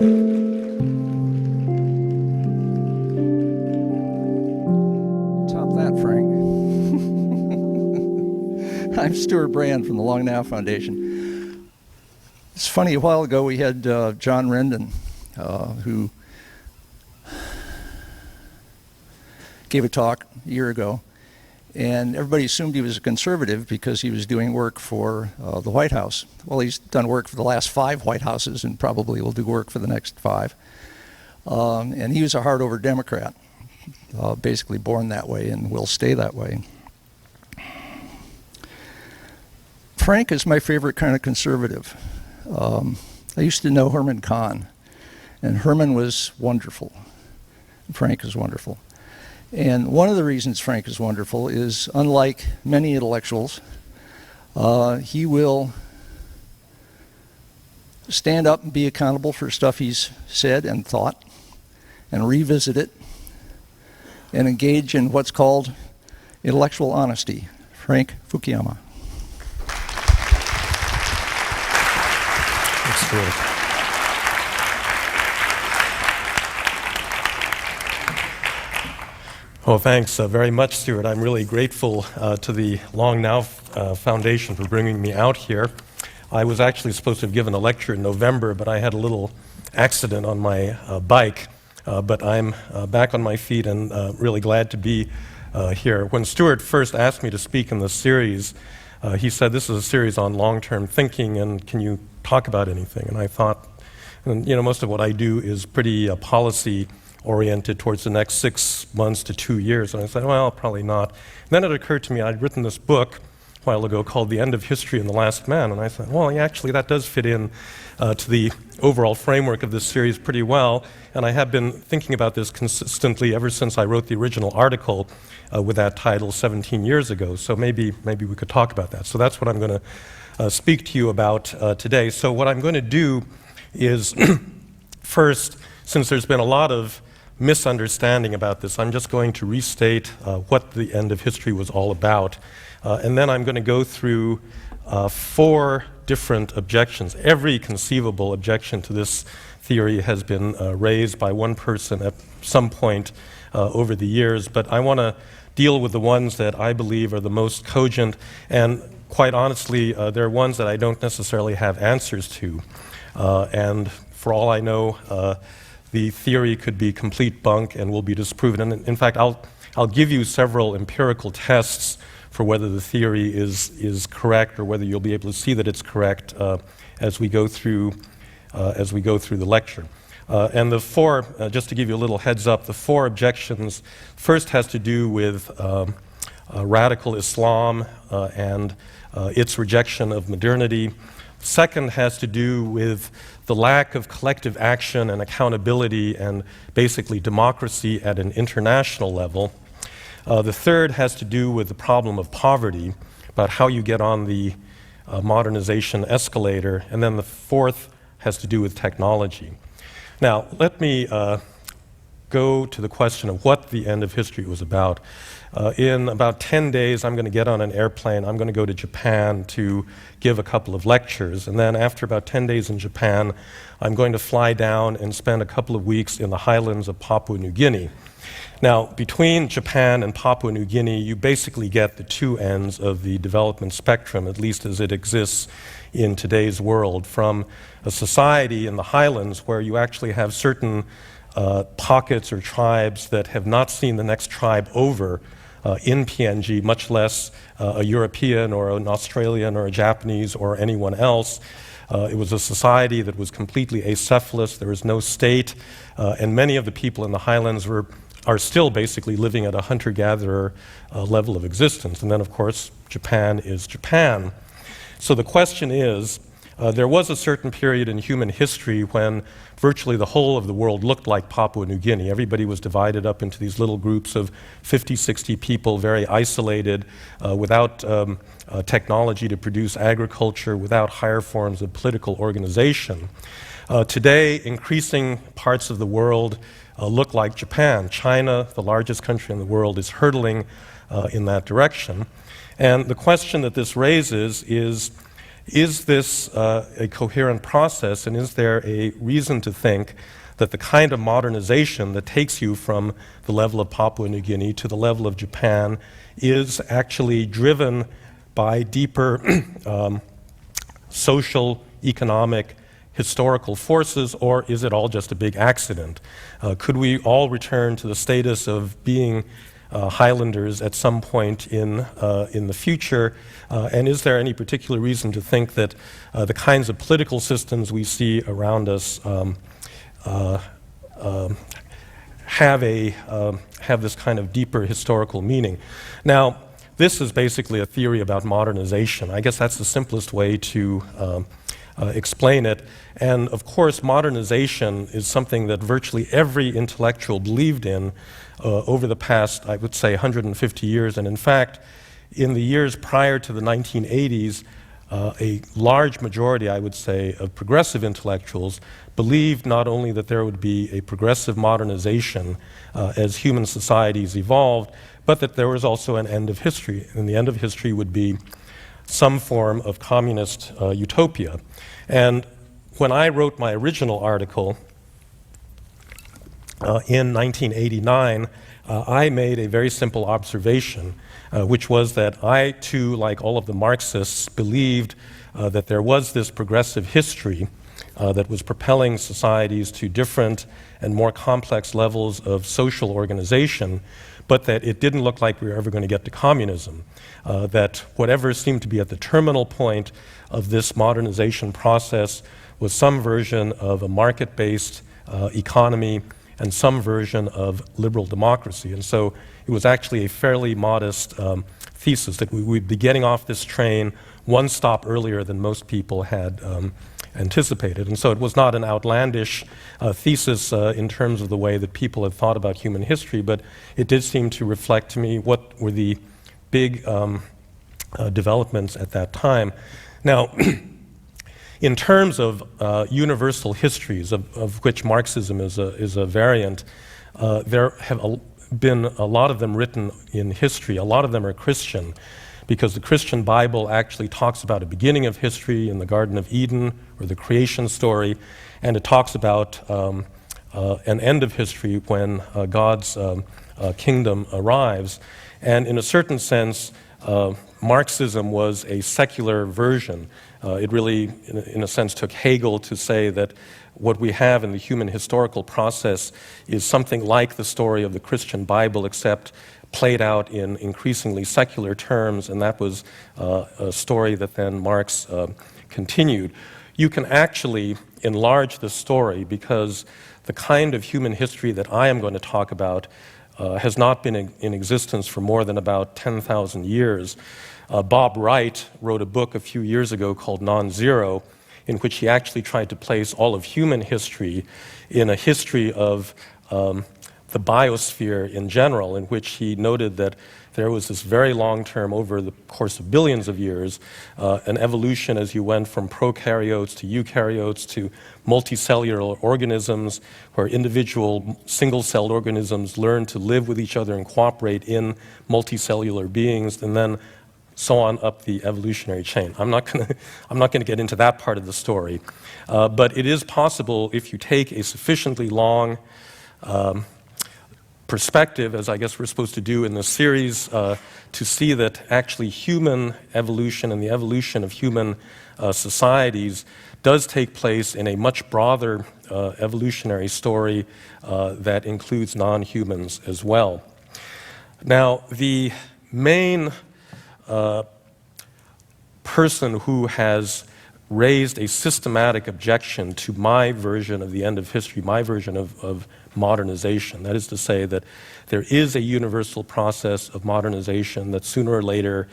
Top that, Frank. I'm Stewart Brand from the Long Now Foundation. It's funny, a while ago we had John Rendon, who gave a talk a year ago, and everybody assumed he was a conservative because he was doing work for the White House. Well, he's done work for the last 5 White Houses and probably will do work for the next 5. And he was a hard-over Democrat, basically born that way and will stay that way. Frank is my favorite kind of conservative. I used to know Herman Kahn, and Herman was wonderful. Frank is wonderful. And one of the reasons Frank is wonderful is, unlike many intellectuals, he will stand up and be accountable for stuff he's said and thought, and revisit it, and engage in what's called intellectual honesty. Frank Fukuyama. That's great. Well, thanks very much, Stewart. I'm really grateful to the Long Now Foundation for bringing me out here. I was actually supposed to have given a lecture in November, but I had a little accident on my bike. But I'm back on my feet and really glad to be here. When Stewart first asked me to speak in this series, he said, this is a series on long-term thinking, and can you talk about anything? And I thought, and, you know, most of what I do is pretty policy-oriented towards the next 6 months to 2 years. And I said, well, probably not. And then it occurred to me I'd written this book a while ago called The End of History and the Last Man. And I thought, well, yeah, actually, that does fit in to the overall framework of this series pretty well. And I have been thinking about this consistently ever since I wrote the original article with that title 17 years ago. So maybe we could talk about that. So that's what I'm going to speak to you about today. So what I'm going to do is first, since there's been a lot of misunderstanding about this, I'm just going to restate what the end of history was all about. And then I'm going to go through 4 different objections. Every conceivable objection to this theory has been raised by one person at some point over the years, but I want to deal with the ones that I believe are the most cogent, and quite honestly, they're ones that I don't necessarily have answers to. And for all I know, the theory could be complete bunk and will be disproven. And in fact, I'll give you several empirical tests for whether the theory is correct or whether you'll be able to see that it's correct as we go through the lecture. And the 4, just to give you a little heads up, the 4 objections first has to do with radical Islam and its rejection of modernity. Second has to do with the lack of collective action and accountability and basically democracy at an international level. The third has to do with the problem of poverty, about how you get on the modernization escalator. And then the 4th has to do with technology. Now, let me go to the question of what the end of history was about. In about 10 days, I'm going to get on an airplane. I'm going to go to Japan to give a couple of lectures. And then after about 10 days in Japan, I'm going to fly down and spend a couple of weeks in the highlands of Papua New Guinea. Now, between Japan and Papua New Guinea, you basically get the 2 ends of the development spectrum, at least as it exists in today's world, from a society in the highlands where you actually have certain pockets or tribes that have not seen the next tribe over in PNG, much less a European or an Australian or a Japanese or anyone else. It was a society that was completely acephalous. There was no state, and many of the people in the highlands are still basically living at a hunter-gatherer level of existence. And then, of course, Japan is Japan. So the question is, there was a certain period in human history when virtually the whole of the world looked like Papua New Guinea. Everybody was divided up into these little groups of 50, 60 people, very isolated, without technology to produce agriculture, without higher forms of political organization. Today, increasing parts of the world look like Japan. China, the largest country in the world, is hurtling in that direction. And the question that this raises is, Is this a coherent process, and is there a reason to think that the kind of modernization that takes you from the level of Papua New Guinea to the level of Japan is actually driven by deeper social, economic, historical forces, or is it all just a big accident? Could we all return to the status of being Highlanders at some point in the future? And is there any particular reason to think that the kinds of political systems we see around us have this kind of deeper historical meaning? Now, this is basically a theory about modernization. I guess that's the simplest way to explain it. And of course, modernization is something that virtually every intellectual believed in over the past, I would say, 150 years. And in fact, in the years prior to the 1980s, a large majority, I would say, of progressive intellectuals believed not only that there would be a progressive modernization as human societies evolved, but that there was also an end of history. And the end of history would be some form of communist utopia. And when I wrote my original article in 1989, I made a very simple observation, which was that I, too, like all of the Marxists, believed that there was this progressive history that was propelling societies to different and more complex levels of social organization, but that it didn't look like we were ever going to get to communism. That whatever seemed to be at the terminal point of this modernization process was some version of a market-based economy and some version of liberal democracy. And so it was actually a fairly modest thesis that we would be getting off this train one stop earlier than most people had anticipated. And so it was not an outlandish thesis in terms of the way that people had thought about human history, but it did seem to reflect to me what were the big developments at that time. Now, in terms of universal histories, of which Marxism is a variant, there have been a lot of them written in history. A lot of them are Christian, because the Christian Bible actually talks about a beginning of history in the Garden of Eden, or the creation story, and it talks about an end of history when God's kingdom arrives. And in a certain sense, Marxism was a secular version. It really, in a sense, took Hegel to say that what we have in the human historical process is something like the story of the Christian Bible, except played out in increasingly secular terms, and that was a story that then Marx continued. You can actually enlarge the story because the kind of human history that I am going to talk about has not been in existence for more than about 10,000 years. Bob Wright wrote a book a few years ago called Non-Zero, in which he actually tried to place all of human history in a history of the biosphere in general, in which he noted that there was this very long-term, over the course of billions of years, an evolution as you went from prokaryotes to eukaryotes to multicellular organisms, where individual single-celled organisms learned to live with each other and cooperate in multicellular beings, and then so on up the evolutionary chain. I'm not going to get into that part of the story, but it is possible, if you take a sufficiently long perspective, as I guess we're supposed to do in this series, to see that actually human evolution and the evolution of human societies does take place in a much broader evolutionary story that includes non-humans as well. Now, the main person who has raised a systematic objection to my version of the end of history, my version of modernization. That is to say that there is a universal process of modernization that sooner or later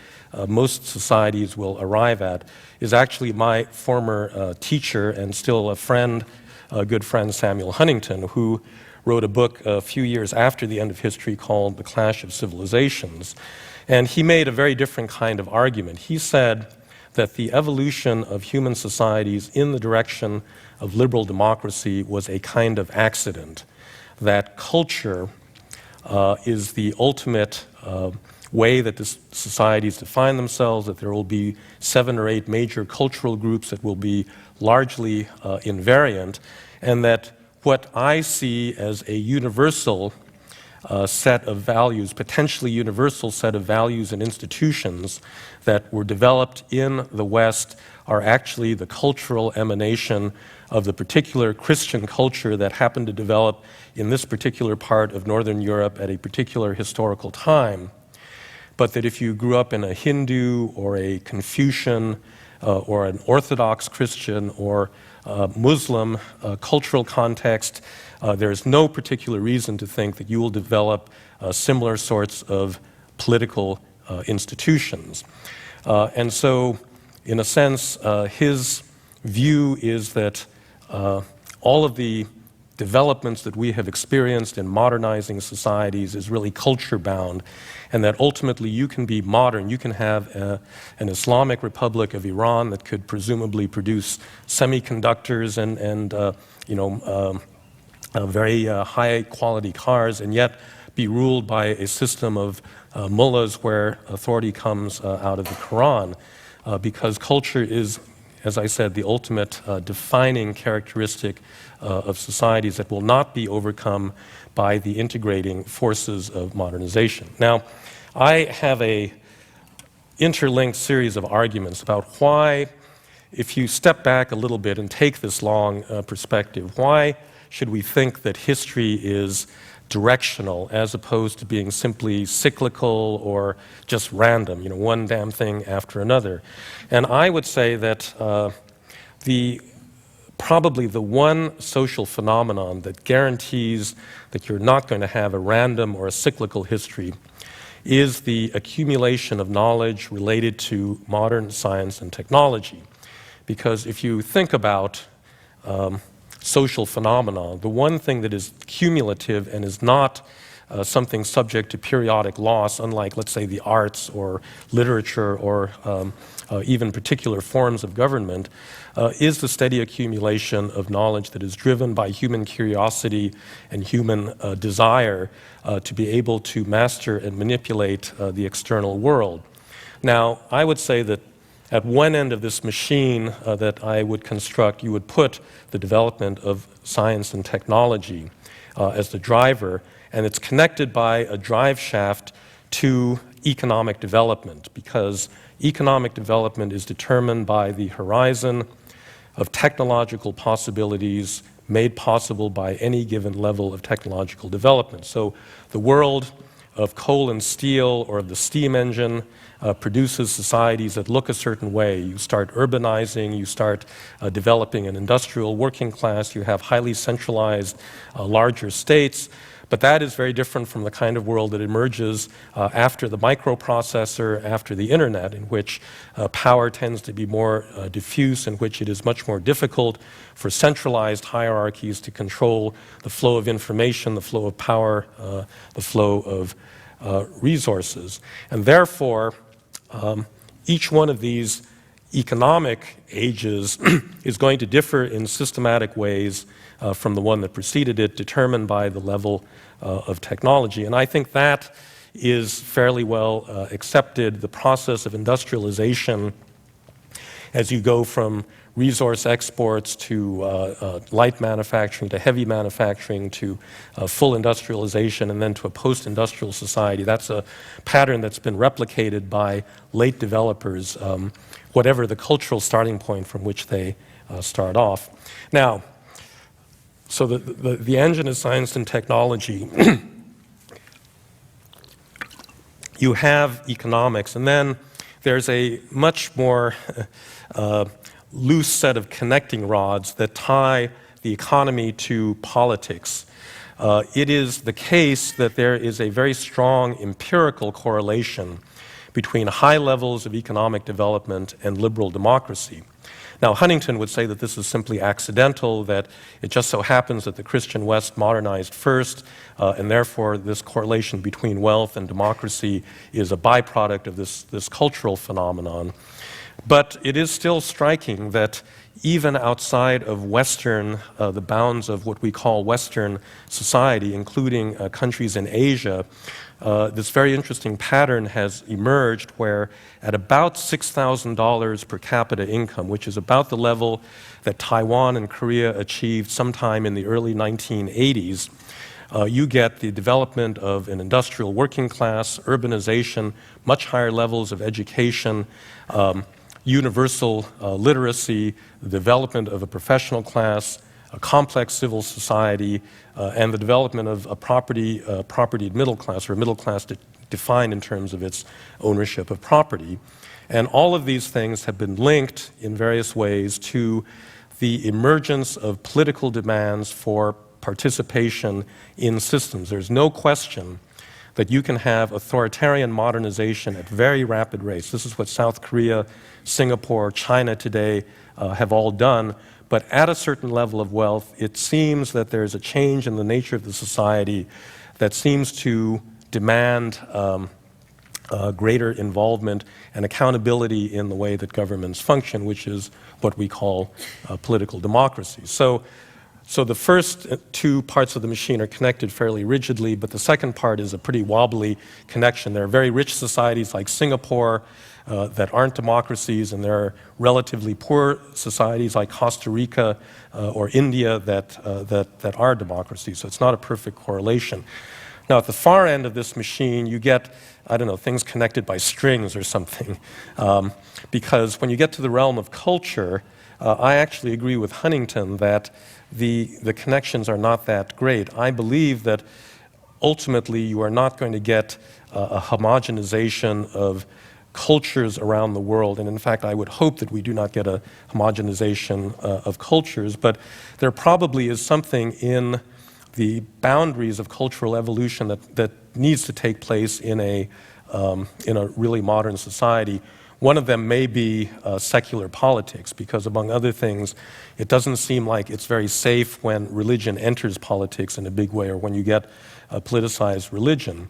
most societies will arrive at, is actually my former teacher and still a friend, a good friend, Samuel Huntington, who wrote a book a few years after the end of history called The Clash of Civilizations. And he made a very different kind of argument. He said that the evolution of human societies in the direction of liberal democracy was a kind of accident, that culture is the ultimate way that the societies define themselves, that there will be 7 or 8 major cultural groups that will be largely invariant, and that what I see as a universal set of values, potentially universal set of values and institutions that were developed in the West are actually the cultural emanation of the particular Christian culture that happened to develop in this particular part of Northern Europe at a particular historical time. But that if you grew up in a Hindu or a Confucian or an Orthodox Christian or Muslim cultural context, there is no particular reason to think that you will develop similar sorts of political institutions. And so, in a sense, his view is that all of the developments that we have experienced in modernizing societies is really culture-bound, and that ultimately you can be modern. You can have an Islamic Republic of Iran that could presumably produce semiconductors and very high-quality cars, and yet be ruled by a system of mullahs where authority comes out of the Quran, because culture is, as I said, the ultimate defining characteristic of societies that will not be overcome by the integrating forces of modernization. Now, I have a interlinked series of arguments about why, if you step back a little bit and take this long perspective, why should we think that history is directional as opposed to being simply cyclical or just random, one damn thing after another? And I would say that probably the one social phenomenon that guarantees that you're not going to have a random or a cyclical history is the accumulation of knowledge related to modern science and technology. Because if you think about social phenomena, the one thing that is cumulative and is not something subject to periodic loss, unlike, let's say, the arts or literature or even particular forms of government, is the steady accumulation of knowledge that is driven by human curiosity and human desire to be able to master and manipulate the external world. Now, I would say that at one end of this machine that I would construct, you would put the development of science and technology as the driver, and it's connected by a drive shaft to economic development, because economic development is determined by the horizon of technological possibilities made possible by any given level of technological development. So the world of coal and steel or of the steam engine produces societies that look a certain way. You start urbanizing, you start developing an industrial working class, you have highly centralized larger states. But that is very different from the kind of world that emerges after the microprocessor, after the internet, in which power tends to be more diffuse, in which it is much more difficult for centralized hierarchies to control the flow of information, the flow of power, the flow of resources. And therefore, each one of these economic ages is going to differ in systematic ways from the one that preceded it, determined by the level of technology. And I think that is fairly well accepted. The process of industrialization, as you go from resource exports to light manufacturing to heavy manufacturing to full industrialization and then to a post-industrial society, that's a pattern that's been replicated by late developers, whatever the cultural starting point from which they start off. Now, so the engine is science and technology. You have economics, and then there's a much more loose set of connecting rods that tie the economy to politics. It is the case that there is a very strong empirical correlation between high levels of economic development and liberal democracy. Now, Huntington would say that this is simply accidental, that it just so happens that the Christian West modernized first, and therefore this correlation between wealth and democracy is a byproduct of this cultural phenomenon. But it is still striking that even outside of Western, the bounds of what we call Western society, including countries in Asia, this very interesting pattern has emerged where at about $6,000 per capita income, which is about the level that Taiwan and Korea achieved sometime in the early 1980s, you get the development of an industrial working class, urbanization, much higher levels of education, universal literacy, the development of a professional class, a complex civil society, and the development of a propertied middle class, or a middle class defined in terms of its ownership of property. And all of these things have been linked in various ways to the emergence of political demands for participation in systems. There's no question that you can have authoritarian modernization at very rapid rates. This is what South Korea, Singapore, China today have all done. But at a certain level of wealth, it seems that there's a change in the nature of the society that seems to demand greater involvement and accountability in the way that governments function, which is what we call political democracy. So the first two parts of the machine are connected fairly rigidly, but the second part is a pretty wobbly connection. There are very rich societies like Singapore that aren't democracies, and there are relatively poor societies like Costa Rica or India that are democracies. So it's not a perfect correlation. Now, at the far end of this machine, you get, I don't know, things connected by strings or something. Because when you get to the realm of culture, I actually agree with Huntington that the connections are not that great. I believe that ultimately you are not going to get a homogenization of cultures around the world. And in fact, I would hope that we do not get a homogenization of cultures, but there probably is something in the boundaries of cultural evolution that needs to take place in a really modern society. One of them may be secular politics, because among other things, it doesn't seem like it's very safe when religion enters politics in a big way, or when you get politicized religion.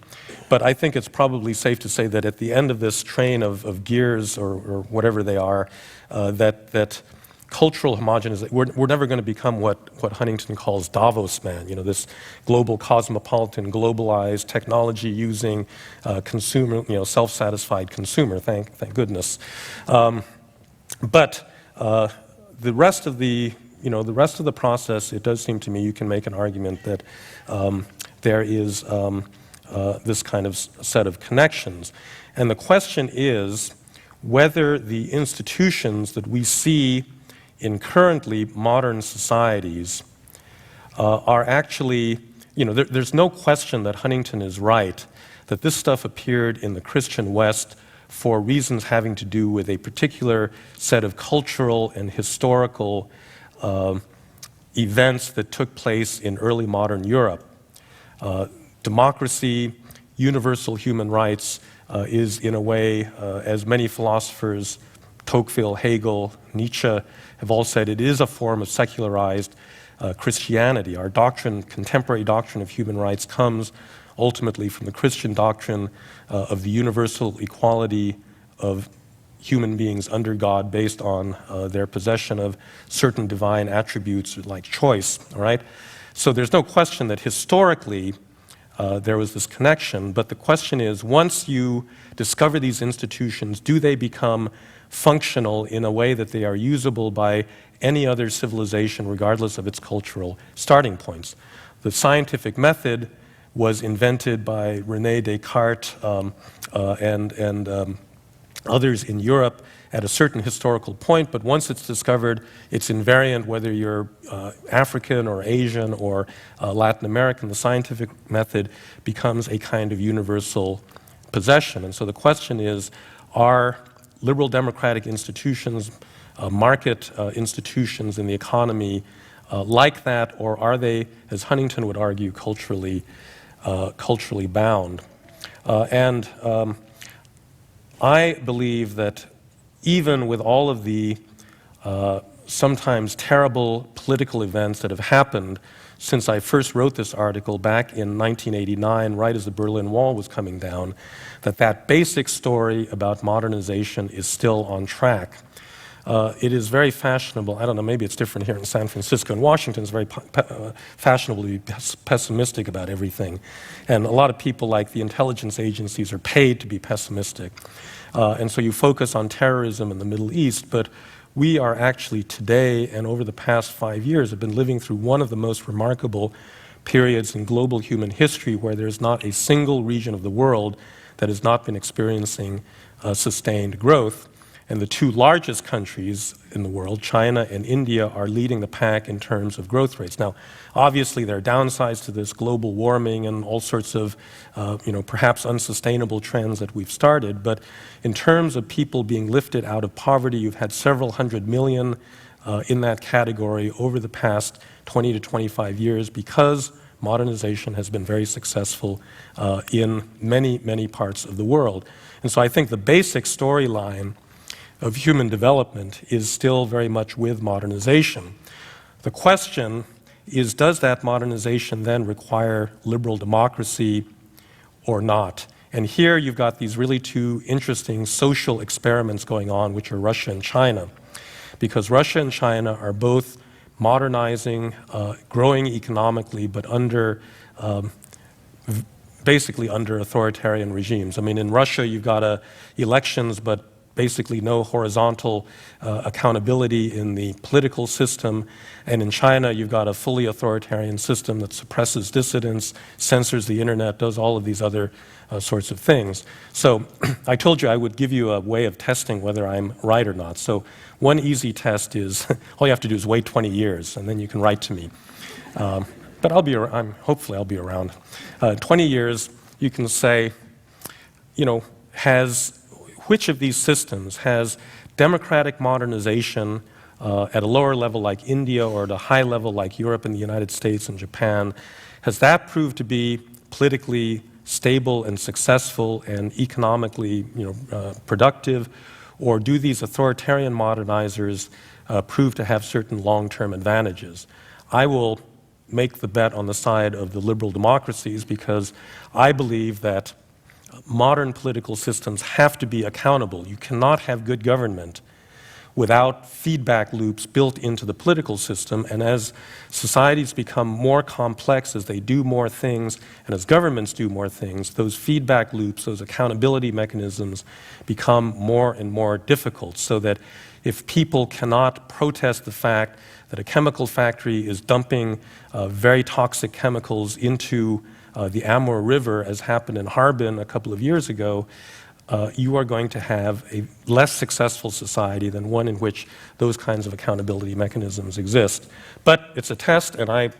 But I think it's probably safe to say that at the end of this train of gears, or whatever they are, that cultural homogeneity, we're never going to become what Huntington calls Davos man, this global cosmopolitan, globalized, technology-using consumer, self-satisfied consumer, thank goodness. But the rest of the process, it does seem to me you can make an argument that there is this kind of set of connections. And the question is whether the institutions that we see in currently modern societies are actually, there's no question that Huntington is right, that this stuff appeared in the Christian West for reasons having to do with a particular set of cultural and historical events that took place in early modern Europe. Democracy, universal human rights is in a way, as many philosophers, Tocqueville, Hegel, Nietzsche, have all said, it is a form of secularized Christianity. Our doctrine, contemporary doctrine of human rights, comes ultimately from the Christian doctrine of the universal equality of human beings under God based on their possession of certain divine attributes like choice, all right? So there's no question that historically there was this connection, but the question is, once you discover these institutions, do they become functional in a way that they are usable by any other civilization, regardless of its cultural starting points? The scientific method was invented by René Descartes and others in Europe at a certain historical point, but once it's discovered, it's invariant whether you're African or Asian or Latin American. The scientific method becomes a kind of universal possession. And so the question is, are liberal democratic institutions, market institutions in the economy like that, or are they, as Huntington would argue, culturally bound? And I believe that even with all of the sometimes terrible political events that have happened since I first wrote this article back in 1989, right as the Berlin Wall was coming down, that basic story about modernization is still on track. it is very fashionable. I don't know, maybe it's different here in San Francisco. In Washington, it's very fashionable to be pessimistic about everything. And a lot of people, like the intelligence agencies, are paid to be pessimistic. And so you focus on terrorism in the Middle East, but we are actually today and over the past 5 years have been living through one of the most remarkable periods in global human history where there's not a single region of the world that has not been experiencing sustained growth. And the two largest countries in the world, China and India, are leading the pack in terms of growth rates. Now, obviously, there are downsides to this, global warming and all sorts of, perhaps unsustainable trends that we've started. But in terms of people being lifted out of poverty, you've had several hundred million in that category over the past 20 to 25 years because modernization has been very successful in many, many parts of the world. And so I think the basic storyline of human development is still very much with modernization. The question is, does that modernization then require liberal democracy or not? And here you've got these really two interesting social experiments going on, which are Russia and China. Because Russia and China are both modernizing, growing economically, but basically under authoritarian regimes. I mean, in Russia, you've got elections, but basically no horizontal accountability in the political system. And in China, you've got a fully authoritarian system that suppresses dissidents, censors the internet, does all of these other sorts of things. So I told you I would give you a way of testing whether I'm right or not. So one easy test is, all you have to do is wait 20 years, and then you can write to me. But hopefully I'll be around. 20 years, you can say, which of these systems has democratic modernization at a lower level like India or at a high level like Europe and the United States and Japan, has that proved to be politically stable and successful and economically productive, or do these authoritarian modernizers prove to have certain long-term advantages? I will make the bet on the side of the liberal democracies because I believe that modern political systems have to be accountable. You cannot have good government without feedback loops built into the political system. And as societies become more complex, as they do more things, and as governments do more things, those feedback loops, those accountability mechanisms become more and more difficult. So that if people cannot protest the fact that a chemical factory is dumping very toxic chemicals into the Amur River, as happened in Harbin a couple of years ago, you are going to have a less successful society than one in which those kinds of accountability mechanisms exist. But it's a test, and I'm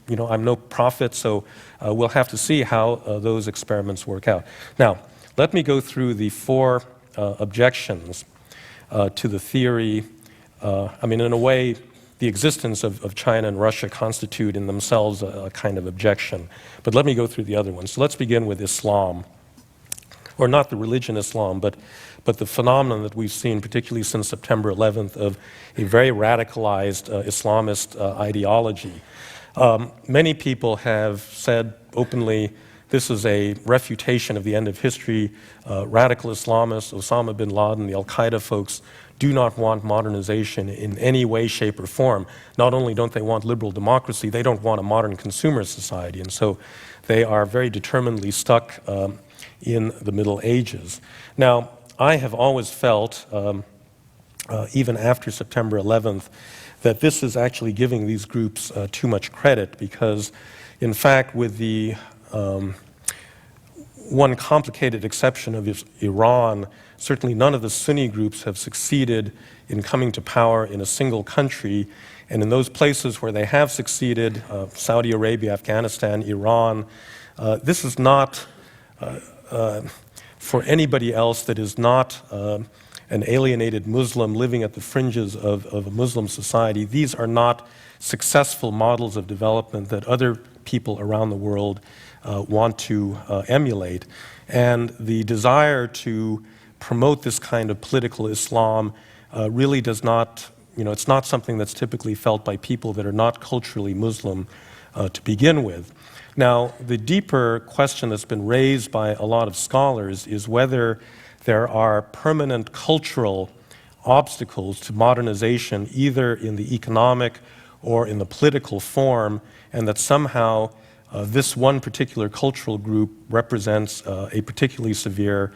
no prophet, so we'll have to see how those experiments work out. Now, let me go through the 4 objections to the theory. In a way, the existence of China and Russia constitute in themselves a kind of objection. But let me go through the other ones. So let's begin with Islam. Or not the religion Islam, but the phenomenon that we've seen, particularly since September 11th, of a very radicalized Islamist ideology. Many people have said openly, this is a refutation of the end of history. Radical Islamists, Osama bin Laden, the Al-Qaeda folks, do not want modernization in any way, shape, or form. Not only don't they want liberal democracy, they don't want a modern consumer society. And so they are very determinedly stuck in the Middle Ages. Now, I have always felt, even after September 11th, that this is actually giving these groups too much credit because, in fact, with the one complicated exception of Iran, certainly none of the Sunni groups have succeeded in coming to power in a single country. And in those places where they have succeeded, Saudi Arabia, Afghanistan, Iran, this is not for anybody else that is not an alienated Muslim living at the fringes of a Muslim society. These are not successful models of development that other people around the world want to emulate. And the desire to promote this kind of political Islam really does not, it's not something that's typically felt by people that are not culturally Muslim to begin with. Now, the deeper question that's been raised by a lot of scholars is whether there are permanent cultural obstacles to modernization, either in the economic or in the political form, and that somehow this one particular cultural group represents a particularly severe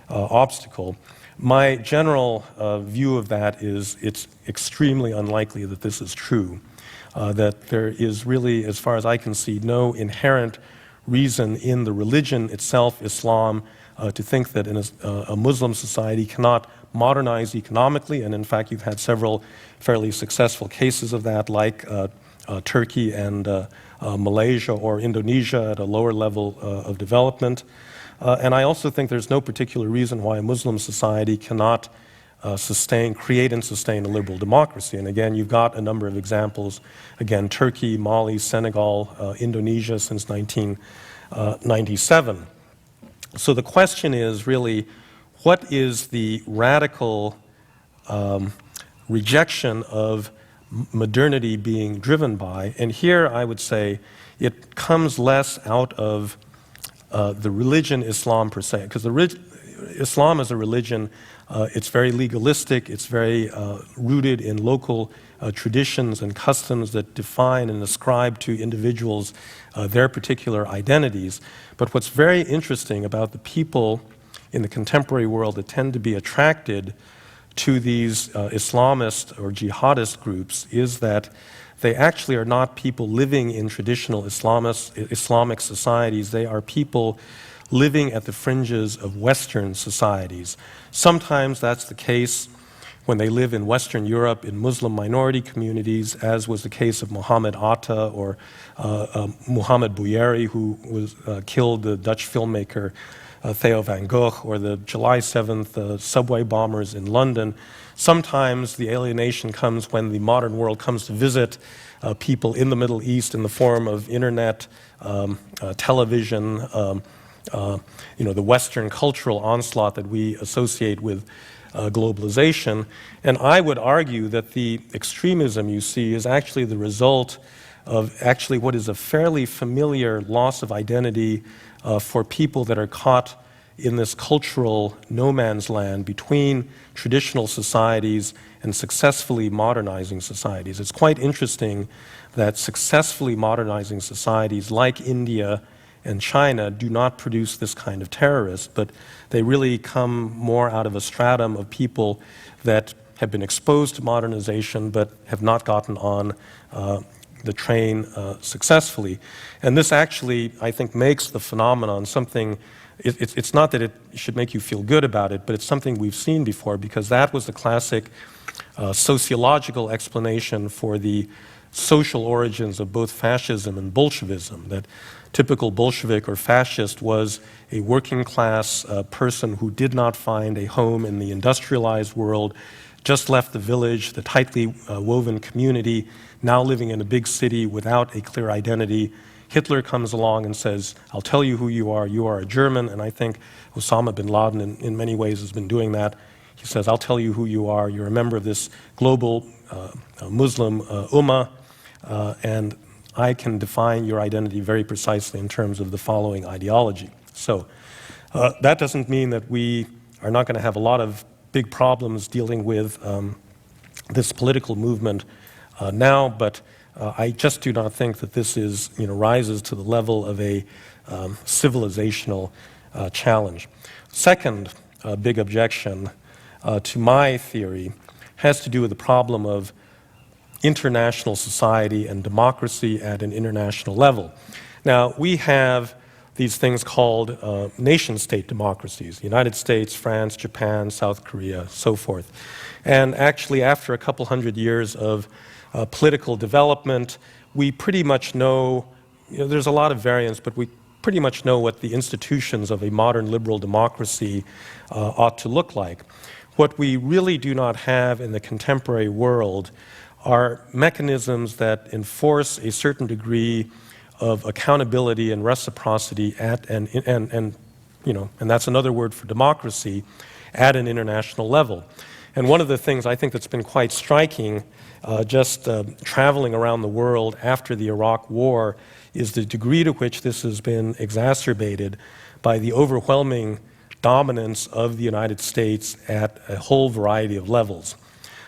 obstacle. My general view of that is it's extremely unlikely that this is true, that there is really, as far as I can see, no inherent reason in the religion itself, Islam, to think that in a Muslim society cannot modernize economically, and in fact you've had several fairly successful cases of that, like Turkey and Malaysia or Indonesia at a lower level of development. And I also think there's no particular reason why a Muslim society cannot create and sustain a liberal democracy. And again, you've got a number of examples. Again, Turkey, Mali, Senegal, Indonesia since 1997. So the question is really, what is the radical rejection of modernity being driven by? And here I would say it comes less out of the religion Islam per se, because Islam as a religion, it's very legalistic, it's very rooted in local traditions and customs that define and ascribe to individuals their particular identities. But what's very interesting about the people in the contemporary world that tend to be attracted to these Islamist or jihadist groups is that they actually are not people living in traditional Islamic societies. They are people living at the fringes of Western societies. Sometimes that's the case when they live in Western Europe in Muslim minority communities, as was the case of Muhammad Atta or Muhammad Bouyeri, who killed the Dutch filmmaker Theo van Gogh, or the July 7th subway bombers in London. Sometimes the alienation comes when the modern world comes to visit people in the Middle East in the form of internet, television, the Western cultural onslaught that we associate with globalization. And I would argue that the extremism you see is actually the result of actually what is a fairly familiar loss of identity for people that are caught in this cultural no man's land between traditional societies and successfully modernizing societies. It's quite interesting that successfully modernizing societies like India and China do not produce this kind of terrorists, but they really come more out of a stratum of people that have been exposed to modernization but have not gotten on the train successfully. And this actually, I think, makes the phenomenon something. It's not that it should make you feel good about it, but it's something we've seen before, because that was the classic sociological explanation for the social origins of both fascism and Bolshevism, that typical Bolshevik or fascist was a working class person who did not find a home in the industrialized world, just left the village, the tightly woven community, now living in a big city without a clear identity. Hitler comes along and says, I'll tell you who you are a German, and I think Osama bin Laden in many ways has been doing that. He says, I'll tell you who you are, you're a member of this global Muslim ummah, and I can define your identity very precisely in terms of the following ideology. So that doesn't mean that we are not going to have a lot of big problems dealing with this political movement now, but I just do not think that this is, rises to the level of a civilizational challenge. Second big objection to my theory has to do with the problem of international society and democracy at an international level. Now, we have these things called nation-state democracies, the United States, France, Japan, South Korea, so forth. And actually, after a couple hundred years of political development, we pretty much know, there's a lot of variance, but we pretty much know what the institutions of a modern liberal democracy ought to look like. What we really do not have in the contemporary world are mechanisms that enforce a certain degree of accountability and reciprocity and that's another word for democracy, at an international level. And one of the things I think that's been quite striking, traveling around the world after the Iraq War, is the degree to which this has been exacerbated by the overwhelming dominance of the United States at a whole variety of levels.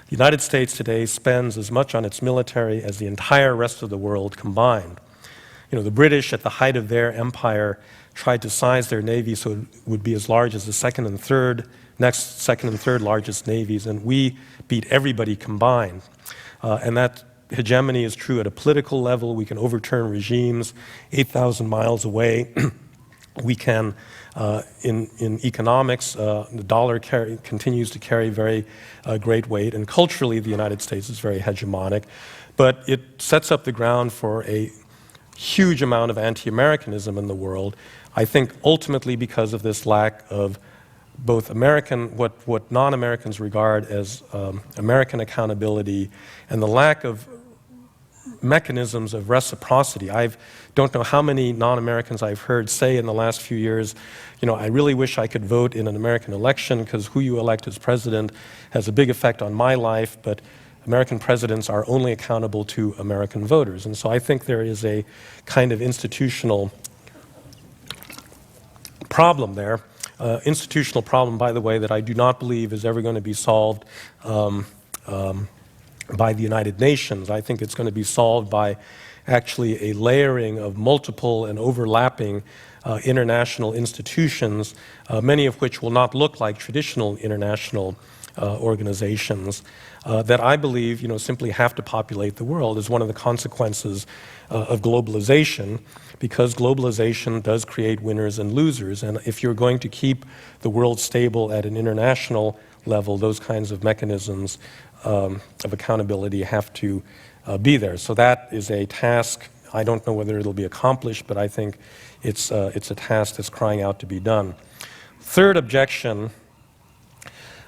The United States today spends as much on its military as the entire rest of the world combined. The British, at the height of their empire, tried to size their navy so it would be as large as the second and third largest navies, and we beat everybody combined. And that hegemony is true at a political level. We can overturn regimes 8,000 miles away. We can, in economics, the dollar continues to carry very great weight, and culturally the United States is very hegemonic. But it sets up the ground for a huge amount of anti-Americanism in the world, I think ultimately because of this lack of both what non-Americans regard as American accountability, and the lack of mechanisms of reciprocity. I don't know how many non-Americans I've heard say in the last few years, I really wish I could vote in an American election because who you elect as president has a big effect on my life, but American presidents are only accountable to American voters. And so I think there is a kind of institutional problem there. Institutional problem, by the way, that I do not believe is ever going to be solved by the United Nations. I think it's going to be solved by actually a layering of multiple and overlapping international institutions, many of which will not look like traditional international organizations that I believe simply have to populate the world as one of the consequences of globalization, because globalization does create winners and losers. And if you're going to keep the world stable at an international level, those kinds of mechanisms of accountability have to be there. So that is a task. I don't know whether it'll be accomplished, but I think it's a task that's crying out to be done. Third objection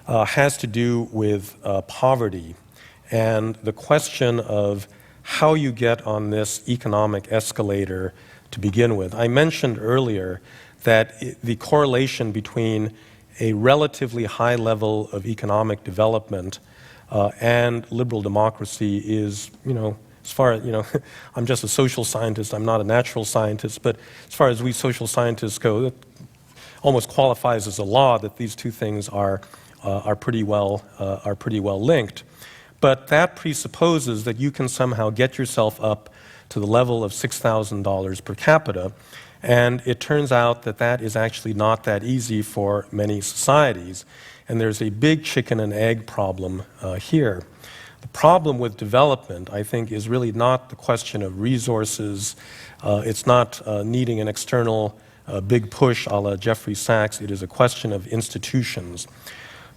has to do with poverty and the question of how you get on this economic escalator to begin with. I mentioned earlier that the correlation between a relatively high level of economic development and liberal democracy is, as far as, I'm just a social scientist, I'm not a natural scientist, but as far as we social scientists go, it almost qualifies as a law that these two things are pretty well linked. But that presupposes that you can somehow get yourself up to the level of $6,000 per capita, and it turns out that that is actually not that easy for many societies. And there's a big chicken and egg problem here. The problem with development, I think, is really not the question of resources. It's not needing an external big push a la Jeffrey Sachs. It is a question of institutions.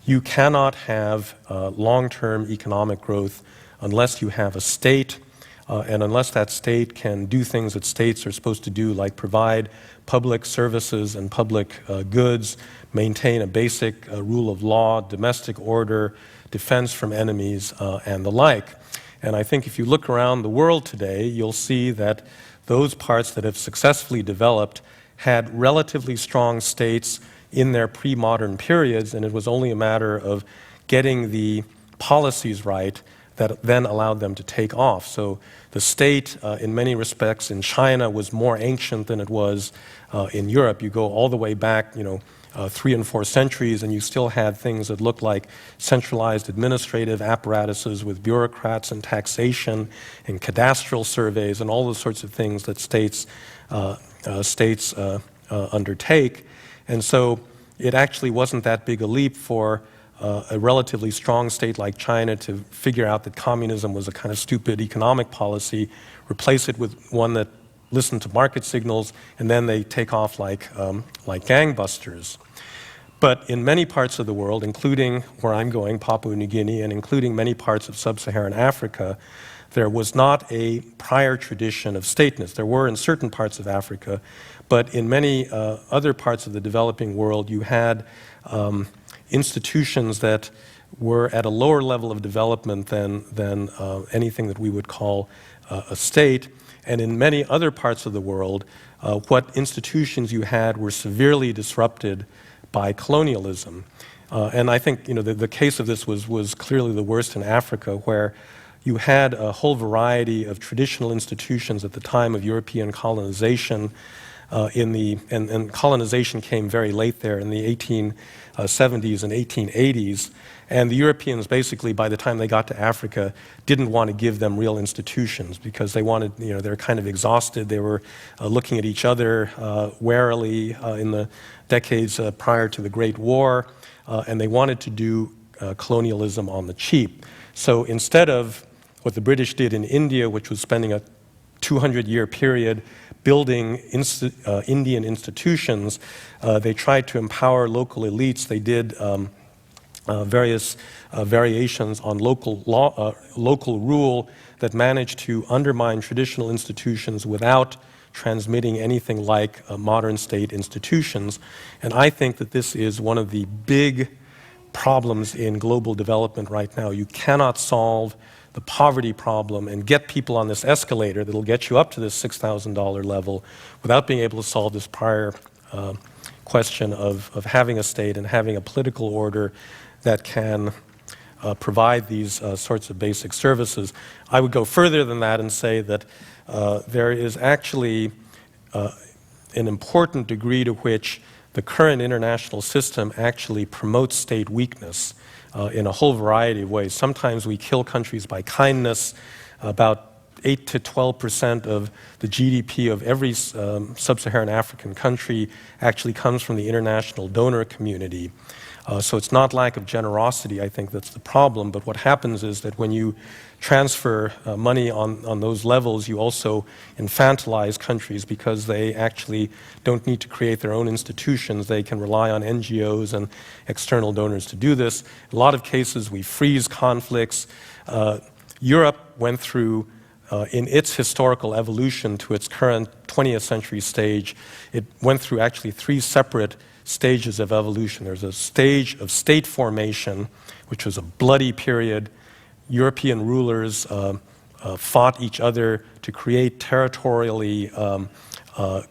You cannot have long-term economic growth unless you have a state, and unless that state can do things that states are supposed to do, like provide public services and public goods, maintain a basic rule of law, domestic order, defense from enemies, and the like. And I think if you look around the world today, you'll see that those parts that have successfully developed had relatively strong states in their pre-modern periods, and it was only a matter of getting the policies right that then allowed them to take off. So the state, in many respects, in China was more ancient than it was in Europe. You go all the way back, 3 and 4 centuries, and you still had things that looked like centralized administrative apparatuses with bureaucrats and taxation and cadastral surveys and all those sorts of things that states undertake. And so it actually wasn't that big a leap for a relatively strong state like China to figure out that communism was a kind of stupid economic policy, replace it with one that listened to market signals, and then they take off like gangbusters. But in many parts of the world, including where I'm going, Papua New Guinea, and including many parts of sub-Saharan Africa, there was not a prior tradition of stateness. There were in certain parts of Africa, but in many other parts of the developing world, you had institutions that were at a lower level of development than anything that we would call a state. And in many other parts of the world, what institutions you had were severely disrupted by colonialism. And I think the case of this was clearly the worst in Africa, where you had a whole variety of traditional institutions at the time of European colonization and colonization came very late there in the 1870s and 1880s. And the Europeans basically, by the time they got to Africa, didn't want to give them real institutions because they wanted, they're kind of exhausted. They were looking at each other warily in the decades prior to the Great War, and they wanted to do colonialism on the cheap. So instead of what the British did in India, which was spending a 200-year period building Indian institutions, they tried to empower local elites. They did various variations on local rule that managed to undermine traditional institutions without transmitting anything like modern state institutions. And I think that this is one of the big problems in global development right now. You cannot solve the poverty problem and get people on this escalator that'll get you up to this $6,000 level without being able to solve this prior question of having a state and having a political order that can provide these sorts of basic services. I would go further than that and say that there is actually an important degree to which the current international system actually promotes state weakness in a whole variety of ways. Sometimes we kill countries by kindness. About 8 to 12% of the GDP of every sub-Saharan African country actually comes from the international donor community. So it's not lack of generosity, I think, that's the problem. But what happens is that when you transfer money on those levels, you also infantilize countries because they actually don't need to create their own institutions. They can rely on NGOs and external donors to do this. In a lot of cases, we freeze conflicts. Europe went through, in its historical evolution to its current 20th century stage, it went through actually 3 separate stages of evolution. There's a stage of state formation, which was a bloody period. European rulers fought each other to create territorially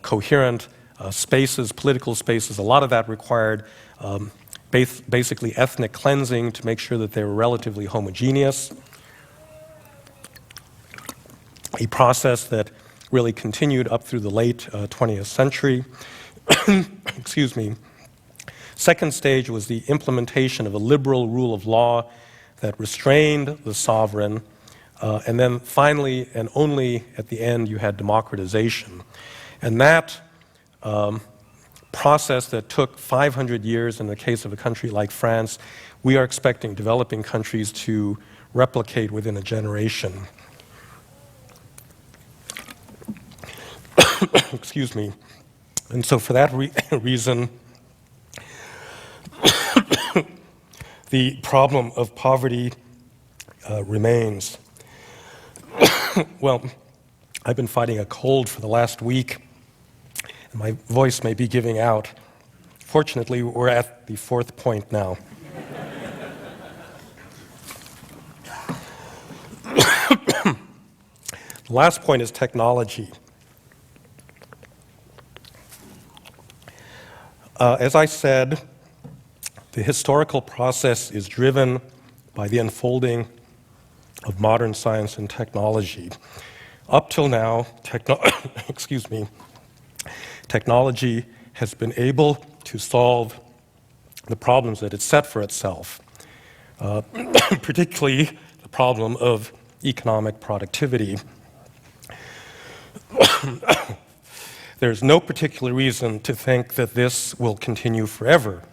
coherent spaces, political spaces. A lot of that required basically ethnic cleansing to make sure that they were relatively homogeneous. A process that really continued up through the late 20th century. Excuse me. Second stage was the implementation of a liberal rule of law that restrained the sovereign. And then finally, and only at the end, you had democratization. And that process that took 500 years in the case of a country like France, we are expecting developing countries to replicate within a generation. Excuse me. And so for that reason, the problem of poverty remains. Well, I've been fighting a cold for the last week, and my voice may be giving out. Fortunately, we're at the 4th point now. The last point is technology. As I said, the historical process is driven by the unfolding of modern science and technology. Up till now, technology has been able to solve the problems that it set for itself, particularly the problem of economic productivity. There's no particular reason to think that this will continue forever.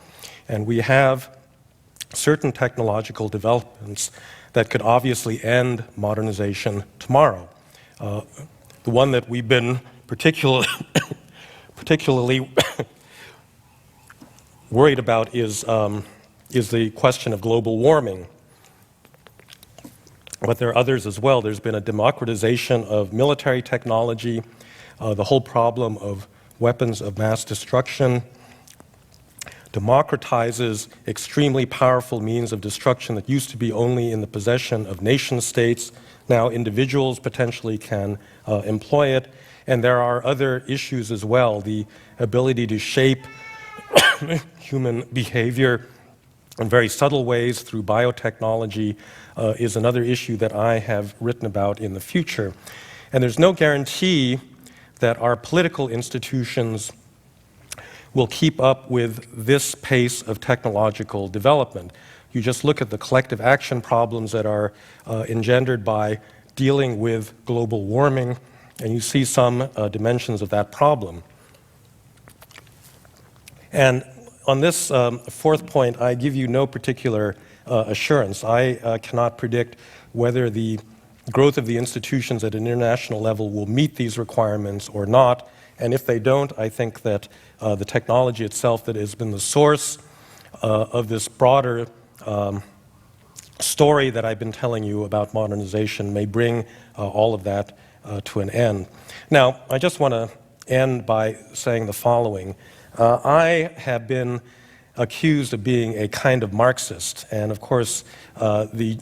And we have certain technological developments that could obviously end modernization tomorrow. The one that we've been particularly worried about is the question of global warming. But there are others as well. There's been a democratization of military technology, the whole problem of weapons of mass destruction democratizes extremely powerful means of destruction that used to be only in the possession of nation states. Now individuals potentially can employ it. And there are other issues as well. The ability to shape human behavior in very subtle ways through biotechnology is another issue that I have written about in the future. And there's no guarantee that our political institutions will keep up with this pace of technological development. You just look at the collective action problems that are engendered by dealing with global warming, and you see some dimensions of that problem. And on this fourth point, I give you no particular assurance. I cannot predict whether the growth of the institutions at an international level will meet these requirements or not. And if they don't, I think that the technology itself that has been the source of this broader story that I've been telling you about modernization may bring all of that to an end. Now, I just want to end by saying the following. I have been accused of being a kind of Marxist, and of course, the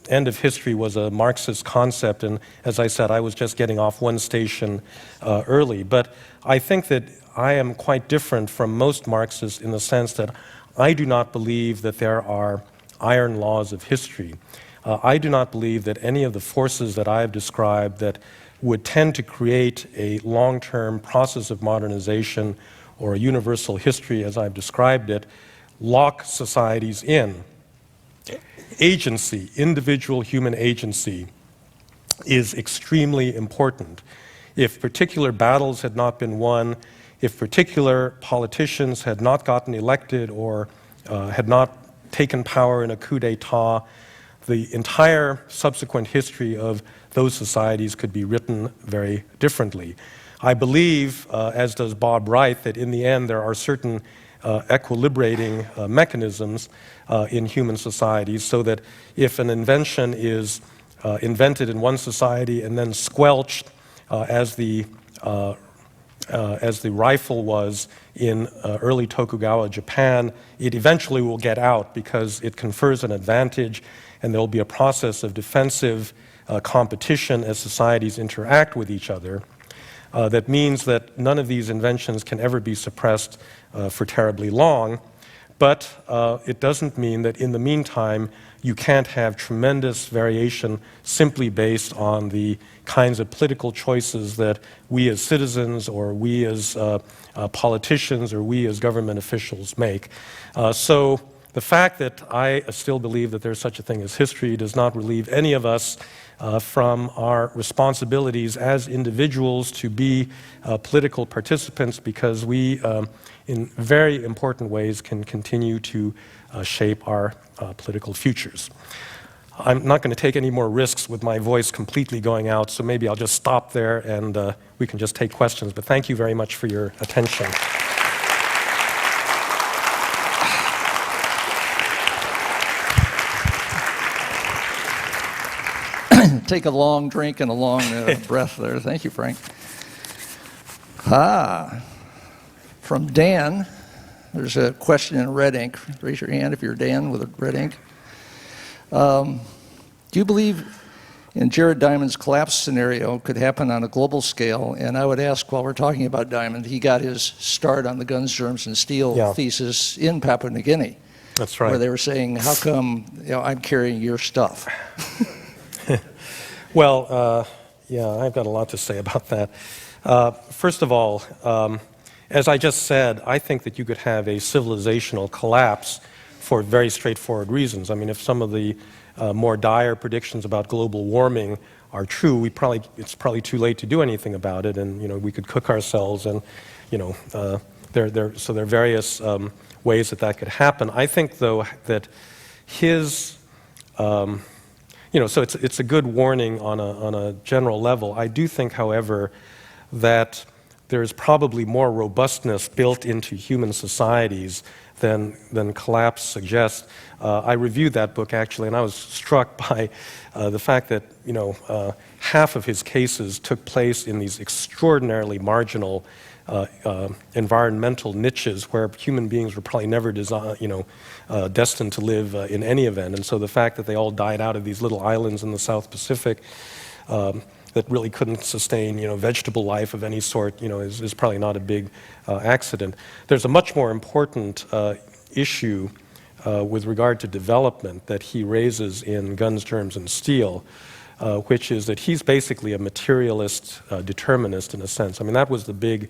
end of history was a Marxist concept, and as I said, I was just getting off one station early. But I think that I am quite different from most Marxists in the sense that I do not believe that there are iron laws of history. I do not believe that any of the forces that I have described that would tend to create a long-term process of modernization or a universal history, as I've described it, lock societies in. Agency, individual human agency, is extremely important. If particular battles had not been won, if particular politicians had not gotten elected or had not taken power in a coup d'etat, the entire subsequent history of those societies could be written very differently. I believe, as does Bob Wright, that in the end there are certain equilibrating mechanisms in human societies, so that if an invention is invented in one society and then squelched as the rifle was in early Tokugawa Japan, it eventually will get out because it confers an advantage, and there will be a process of defensive competition as societies interact with each other. That means that none of these inventions can ever be suppressed for terribly long, but it doesn't mean that in the meantime you can't have tremendous variation simply based on the kinds of political choices that we as citizens or we as politicians or we as government officials make. So the fact that I still believe that there's such a thing as history does not relieve any of us from our responsibilities as individuals to be political participants, because we, in very important ways, can continue to shape our political futures. I'm not going to take any more risks with my voice completely going out, so maybe I'll just stop there and we can just take questions. But thank you very much for your attention. Take a long drink and a long breath there. Thank you, Frank. From Dan, there's a question in red ink. Raise your hand if you're Dan with a red ink. Do you believe in Jared Diamond's collapse scenario could happen on a global scale? And I would ask, while we're talking about Diamond, he got his start on the guns, germs, and steel thesis in Papua New Guinea. That's right. Where they were saying, how come I'm carrying your stuff? Well, yeah, I've got a lot to say about that. First of all, as I just said, I think that you could have a civilizational collapse for very straightforward reasons. I mean, if some of the more dire predictions about global warming are true, it's probably too late to do anything about it, and we could cook ourselves, and so there are various ways that could happen. I think, though, that his so it's a good warning on a general level. I do think, however, that there is probably more robustness built into human societies than collapse suggests. I reviewed that book, actually, and I was struck by the fact that half of his cases took place in these extraordinarily marginal environmental niches where human beings were probably never destined to live in any event. And so the fact that they all died out of these little islands in the South Pacific that really couldn't sustain vegetable life of any sort is probably not a big accident. There's a much more important issue with regard to development that he raises in Guns, Germs, and Steel, which is that he's basically a materialist determinist in a sense. I mean, that was the big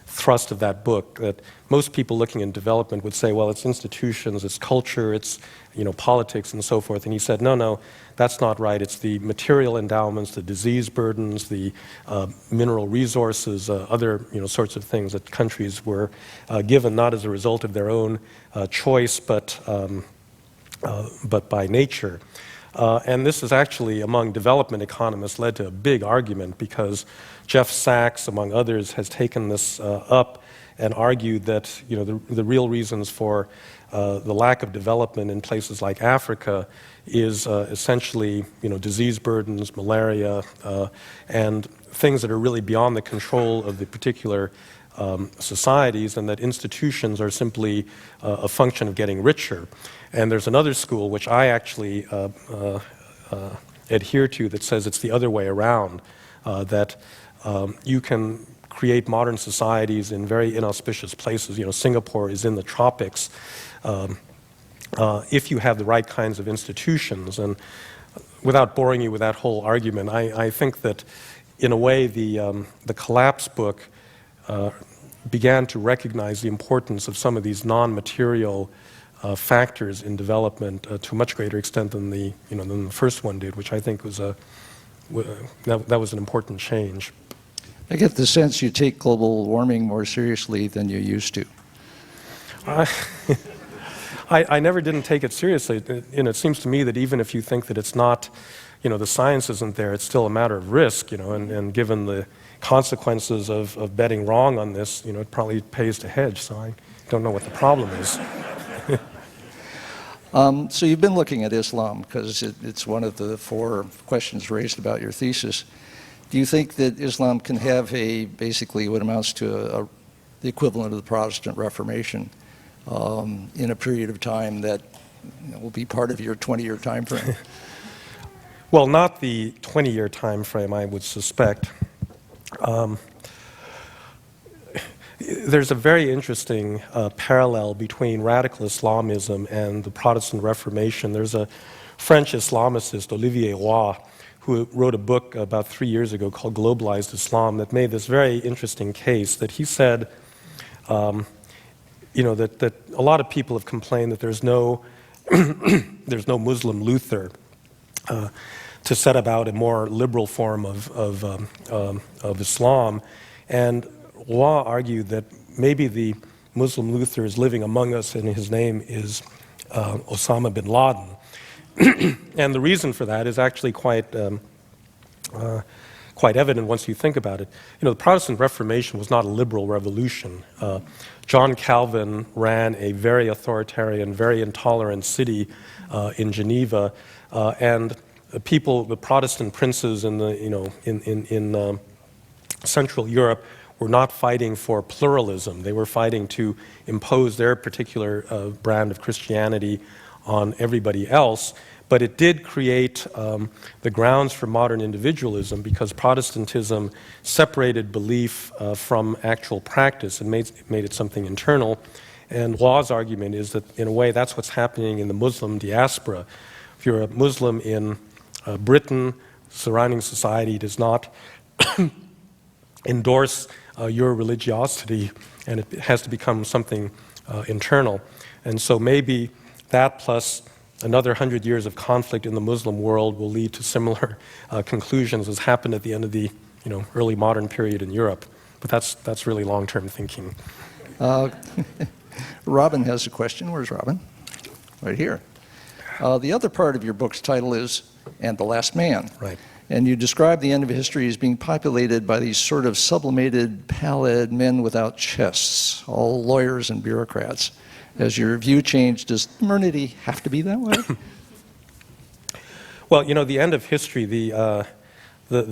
thrust of that book, that most people looking in development would say, well, it's institutions, it's culture, it's politics and so forth. And he said, no, that's not right. It's the material endowments, the disease burdens, the mineral resources, other sorts of things that countries were given not as a result of their own choice, but by nature. And this is actually, among development economists, led to a big argument because Jeff Sachs, among others, has taken this up and argued that the real reasons for the lack of development in places like Africa is essentially disease burdens, malaria, and things that are really beyond the control of the particular societies, and that institutions are simply a function of getting richer. And there's another school which I actually adhere to that says it's the other way around, that you can create modern societies in very inauspicious places. Singapore is in the tropics. If you have the right kinds of institutions, and without boring you with that whole argument, I think that in a way the Collapse book began to recognize the importance of some of these non-material factors in development to a much greater extent than the first one did, which I think was that was an important change. I get the sense you take global warming more seriously than you used to. I never didn't take it seriously. It seems to me that even if you think that it's not, the science isn't there, it's still a matter of risk, and given the consequences of betting wrong on this, it probably pays to hedge, so I don't know what the problem is. So you've been looking at Islam because it's one of the 4 questions raised about your thesis. Do you think that Islam can have basically what amounts to the equivalent of the Protestant Reformation in a period of time that will be part of your 20-year time frame? Well, not the 20-year time frame, I would suspect. There's a very interesting parallel between radical Islamism and the Protestant Reformation. There's a French Islamicist, Olivier Roy, who wrote a book about 3 years ago called Globalized Islam that made this very interesting case that he said, that a lot of people have complained that there's no Muslim Luther to set about a more liberal form of Islam. And Roy argued that maybe the Muslim Luther is living among us and his name is Osama bin Laden. And the reason for that is actually quite evident once you think about it. The Protestant Reformation was not a liberal revolution. John Calvin ran a very authoritarian, very intolerant city in Geneva, and the Protestant princes in Central Europe were not fighting for pluralism. They were fighting to impose their particular brand of Christianity on everybody else. But it did create the grounds for modern individualism because Protestantism separated belief from actual practice and made it something internal. And Law's argument is that, in a way, that's what's happening in the Muslim diaspora. If you're a Muslim in Britain, surrounding society does not endorse your religiosity, and it has to become something internal. And so maybe that plus another 100 years of conflict in the Muslim world will lead to similar conclusions as happened at the end of the early modern period in Europe. But that's really long-term thinking. Robin has a question. Where's Robin? Right here. The other part of your book's title is "And the Last Man." Right. And you describe the end of history as being populated by these sort of sublimated, pallid men without chests, all lawyers and bureaucrats. Has your view changed? Does modernity have to be that way? Well, the end of history, the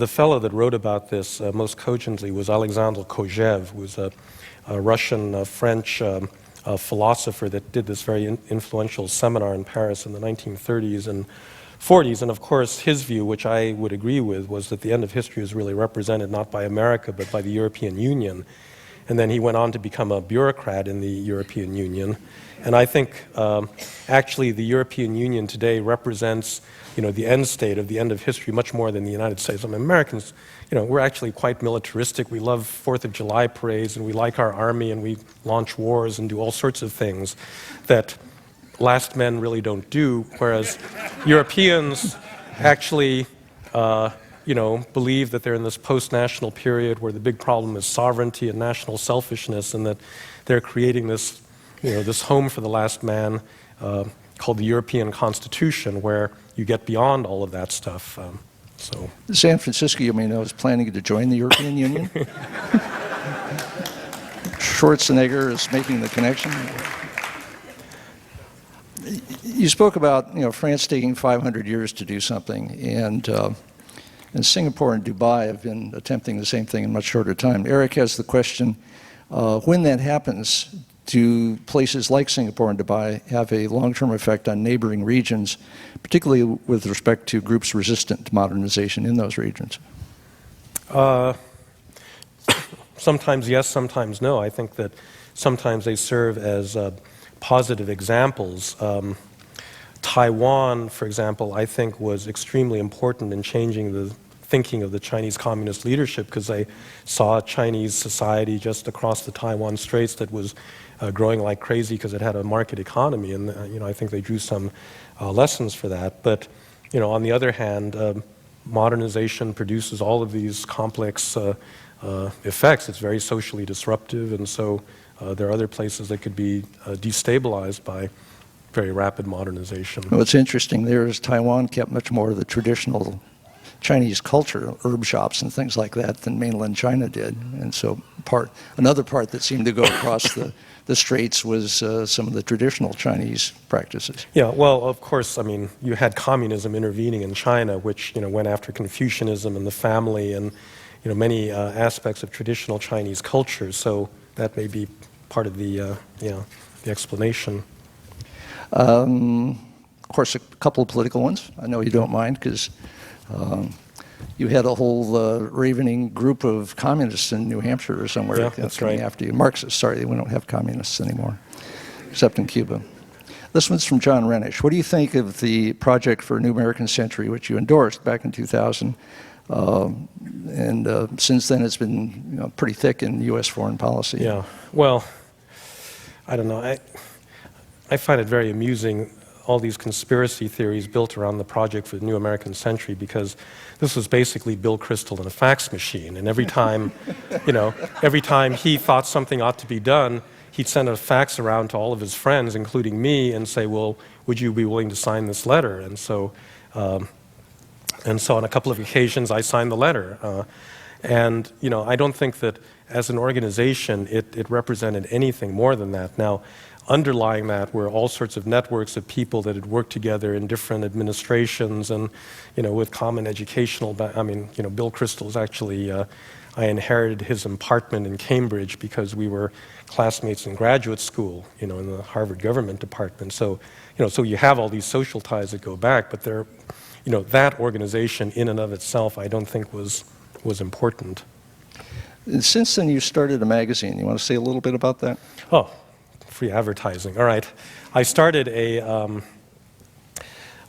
fellow that wrote about this most cogently was Alexander Kojève, who was a Russian-French philosopher that did this very influential seminar in Paris in the 1930s and 40s. And of course, his view, which I would agree with, was that the end of history is really represented not by America, but by the European Union. and then he went on to become a bureaucrat in the European Union. And I think actually the European Union today represents, the end state of the end of history much more than the United States. I mean, Americans, we're actually quite militaristic. We love 4th of July parades, and we like our army, and we launch wars and do all sorts of things that last men really don't do, whereas Europeans actually, believe that they're in this post-national period where the big problem is sovereignty and national selfishness, and that they're creating this, this home for the last man called the European Constitution, where you get beyond all of that stuff. San Francisco, you may know, is planning to join the European Union. Schwarzenegger is making the connection. You spoke about France taking 500 years to do something, and Singapore and Dubai have been attempting the same thing in much shorter time. Eric has the question: when that happens, do places like Singapore and Dubai have a long-term effect on neighboring regions, particularly with respect to groups resistant to modernization in those regions? Sometimes yes, sometimes no. I think that sometimes they serve as positive examples. Taiwan, for example, I think was extremely important in changing the thinking of the Chinese communist leadership, because they saw Chinese society just across the Taiwan Straits that was growing like crazy because it had a market economy, and I think they drew some lessons for that. But on the other hand, modernization produces all of these complex effects. It's very socially disruptive, and so there are other places that could be destabilized by very rapid modernization. Well, it's interesting. There is Taiwan kept much more of the traditional Chinese culture, herb shops and things like that, than mainland China did. And so another part that seemed to go across the straits was some of the traditional Chinese practices. Yeah, well, of course, I mean, you had communism intervening in China, which went after Confucianism and the family and many aspects of traditional Chinese culture. So that may be part of the explanation. Of course, a couple of political ones. I know you don't mind, because you had a whole ravening group of communists in New Hampshire or somewhere. Yeah, that's right. After you. Marxists, sorry, we don't have communists anymore, except in Cuba. This one's from John Renish. What do you think of the Project for a New American Century, which you endorsed back in 2000? And since then, it's been pretty thick in U.S. foreign policy. Yeah, well, I don't know. I find it very amusing, all these conspiracy theories built around the Project for the New American Century, because this was basically Bill Kristol in a fax machine. And every time, every time he thought something ought to be done, he'd send a fax around to all of his friends, including me, and say, well, would you be willing to sign this letter? And so on a couple of occasions, I signed the letter. And I don't think that as an organization, it represented anything more than that. Now, underlying that were all sorts of networks of people that had worked together in different administrations and, with common educational, Bill Kristol is actually, I inherited his apartment in Cambridge because we were classmates in graduate school, in the Harvard government department. So, so you have all these social ties that go back, but they're, that organization in and of itself, I don't think was important. And since then, you started a magazine. You want to say a little bit about that? Oh, free advertising. All right. I started a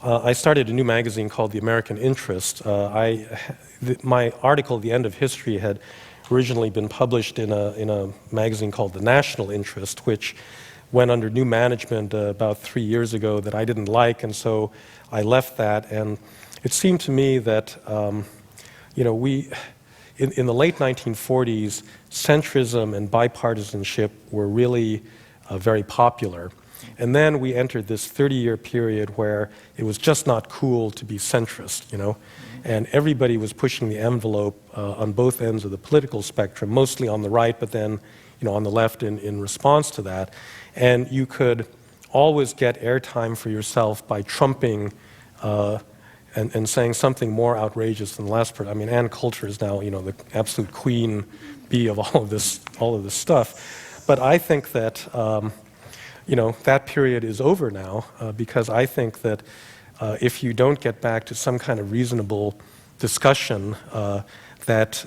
new magazine called The American Interest. My article, The End of History, had originally been published in a magazine called The National Interest, which went under new management about 3 years ago that I didn't like, and so I left that. And it seemed to me that, in the late 1940s, centrism and bipartisanship were really very popular. And then we entered this 30-year period where it was just not cool to be centrist, and everybody was pushing the envelope on both ends of the political spectrum, mostly on the right, but then on the left in response to that. And you could always get airtime for yourself by trumping and saying something more outrageous than the last person. I mean, Ann Coulter is now, the absolute queen bee of all of this stuff. But I think that, that period is over now, because I think that if you don't get back to some kind of reasonable discussion that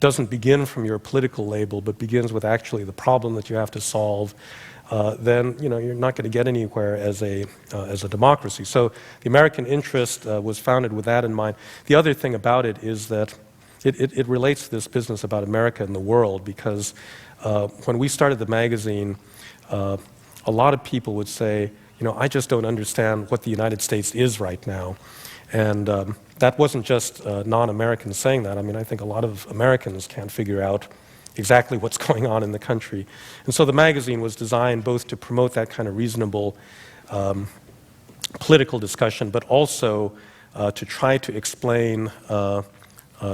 doesn't begin from your political label, but begins with actually the problem that you have to solve, then you're not going to get anywhere as a democracy. So the American interest was founded with that in mind. The other thing about it is that it relates to this business about America and the world, because when we started the magazine, a lot of people would say, I just don't understand what the United States is right now. And that wasn't just non-Americans saying that. I mean, I think a lot of Americans can't figure out exactly what's going on in the country. And so the magazine was designed both to promote that kind of reasonable political discussion, but also to try to explain the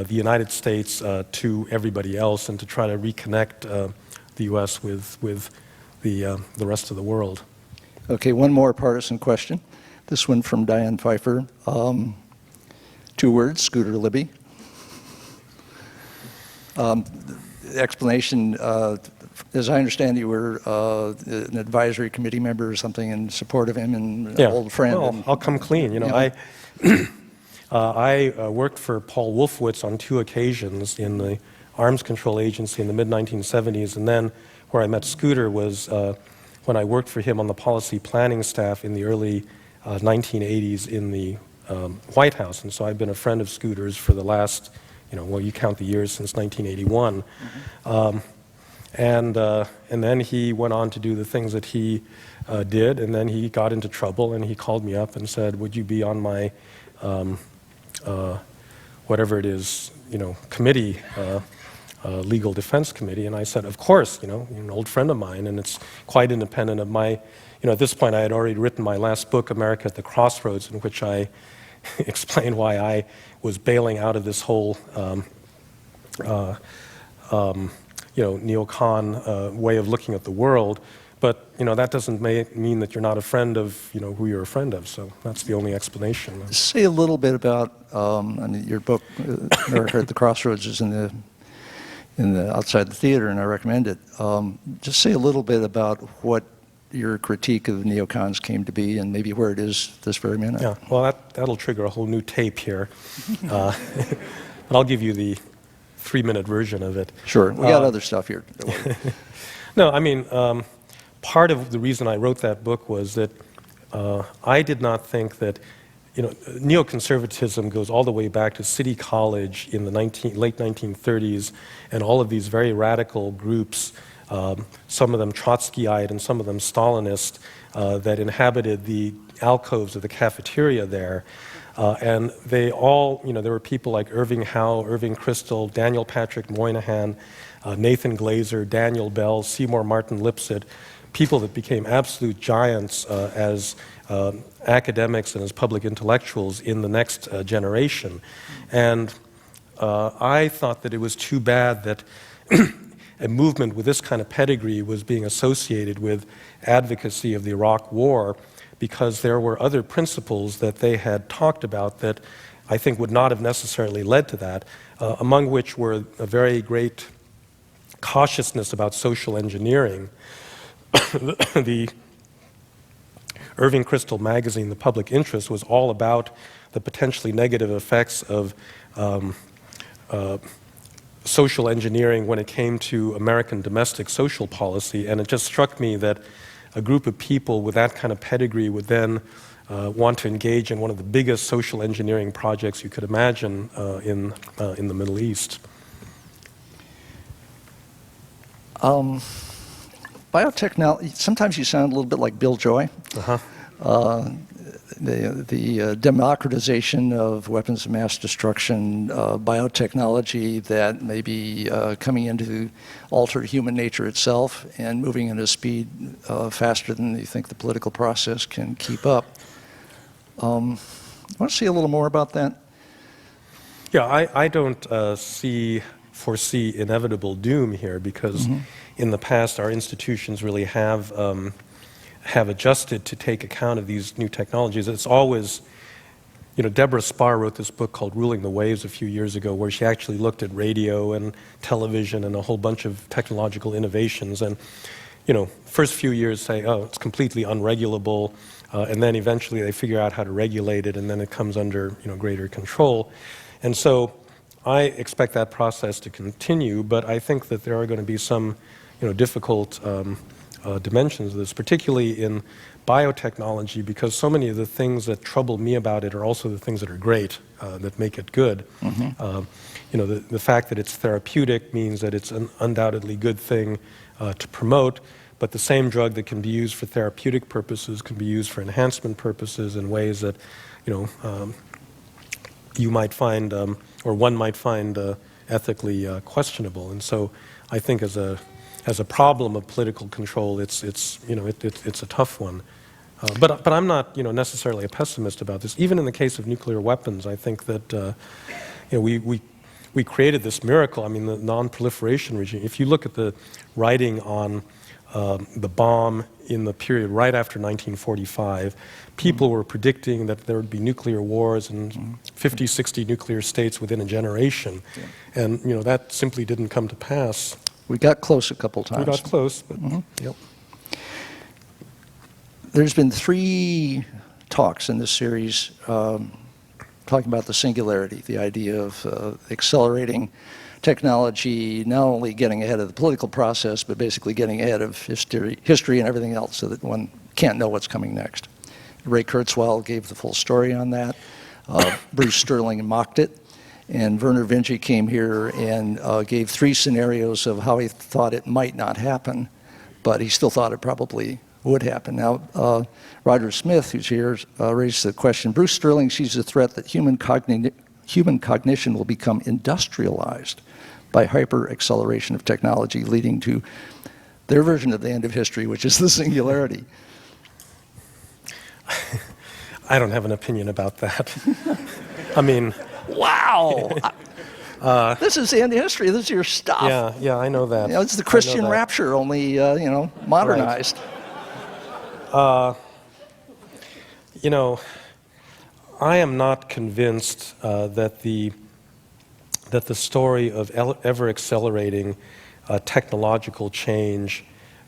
United States to everybody else, and to try to reconnect the U.S. with the rest of the world. Okay, one more partisan question. This one from Diane Pfeiffer. 2 words, Scooter Libby. The explanation, as I understand, you were an advisory committee member or something in support of him, and an old friend. Well, I'll come clean. I worked for Paul Wolfowitz on 2 occasions in the Arms Control Agency in the mid-1970s, and then where I met Scooter was when I worked for him on the policy planning staff in the early 1980s in the White House. And so I've been a friend of Scooter's for the last, you count the years since 1981. Mm-hmm. And then he went on to do the things that he did, and then he got into trouble, and he called me up and said, would you be on my whatever it is, committee, legal defense committee? And I said, of course, you're an old friend of mine, and it's quite independent of my, at this point I had already written my last book, America at the Crossroads, in which I explained why I was bailing out of this whole neocon way of looking at the world. But that doesn't mean that you're not a friend of who you're a friend of. So that's the only explanation. Say a little bit about your book, America at the Crossroads, is in the outside the theater, and I recommend it. Just say a little bit about what your critique of neocons came to be, and maybe where it is this very minute. Yeah. Well, that'll trigger a whole new tape here. But I'll give you the 3-minute version of it. Sure. We got other stuff here. No, I mean. Part of the reason I wrote that book was that I did not think that, neoconservatism goes all the way back to City College in the late 1930s, and all of these very radical groups, some of them Trotskyite and some of them Stalinist, that inhabited the alcoves of the cafeteria there. And they all, there were people like Irving Howe, Irving Kristol, Daniel Patrick Moynihan, Nathan Glazer, Daniel Bell, Seymour Martin Lipset, people that became absolute giants as academics and as public intellectuals in the next generation. And I thought that it was too bad that a movement with this kind of pedigree was being associated with advocacy of the Iraq War, because there were other principles that they had talked about that I think would not have necessarily led to that, among which were a very great cautiousness about social engineering. The Irving Kristol magazine, The Public Interest, was all about the potentially negative effects of social engineering when it came to American domestic social policy, and it just struck me that a group of people with that kind of pedigree would then want to engage in one of the biggest social engineering projects you could imagine in the Middle East. Biotechnology, sometimes you sound a little bit like Bill Joy. Uh-huh. The democratization of weapons of mass destruction, biotechnology that may be coming in to alter human nature itself and moving at a speed faster than you think the political process can keep up. Want to see a little more about that? Yeah, I don't foresee inevitable doom here, because in the past our institutions really have adjusted to take account of these new technologies. It's always, Deborah Spar wrote this book called Ruling the Waves a few years ago, where she actually looked at radio and television and a whole bunch of technological innovations. And, first few years say, oh, it's completely unregulable, and then eventually they figure out how to regulate it, and then it comes under, greater control. And so I expect that process to continue, but I think that there are going to be some, difficult dimensions of this, particularly in biotechnology, because so many of the things that trouble me about it are also the things that are great, that make it good. The fact that it's therapeutic means that it's an undoubtedly good thing to promote, but the same drug that can be used for therapeutic purposes can be used for enhancement purposes in ways that, you might find, or one might find ethically questionable. And so I think as a problem of political control, it's a tough one. But I'm not necessarily a pessimist about this. Even in the case of nuclear weapons, I think that we created this miracle. I mean, the non-proliferation regime. If you look at the writing on the bomb in the period right after 1945, people were predicting that there would be nuclear wars and 50, 60 nuclear states within a generation. And that simply didn't come to pass. We got close a couple times. We got close, but yep. There's been 3 talks in this series talking about the singularity, the idea of accelerating technology, not only getting ahead of the political process, but basically getting ahead of history and everything else so that one can't know what's coming next. Ray Kurzweil gave the full story on that. Bruce Sterling mocked it. And Werner Vinci came here and gave 3 scenarios of how he thought it might not happen, but he still thought it probably would happen. Now, Roger Smith, who's here, raised the question, Bruce Sterling sees a threat that human cognition will become industrialized by hyper-acceleration of technology, leading to their version of the end of history, which is the singularity. I don't have an opinion about that. I mean... Wow! This is the end of history. This is your stuff. Yeah, I know that. It's the Christian rapture, only, modernized. Right. I am not convinced that the story of ever-accelerating technological change,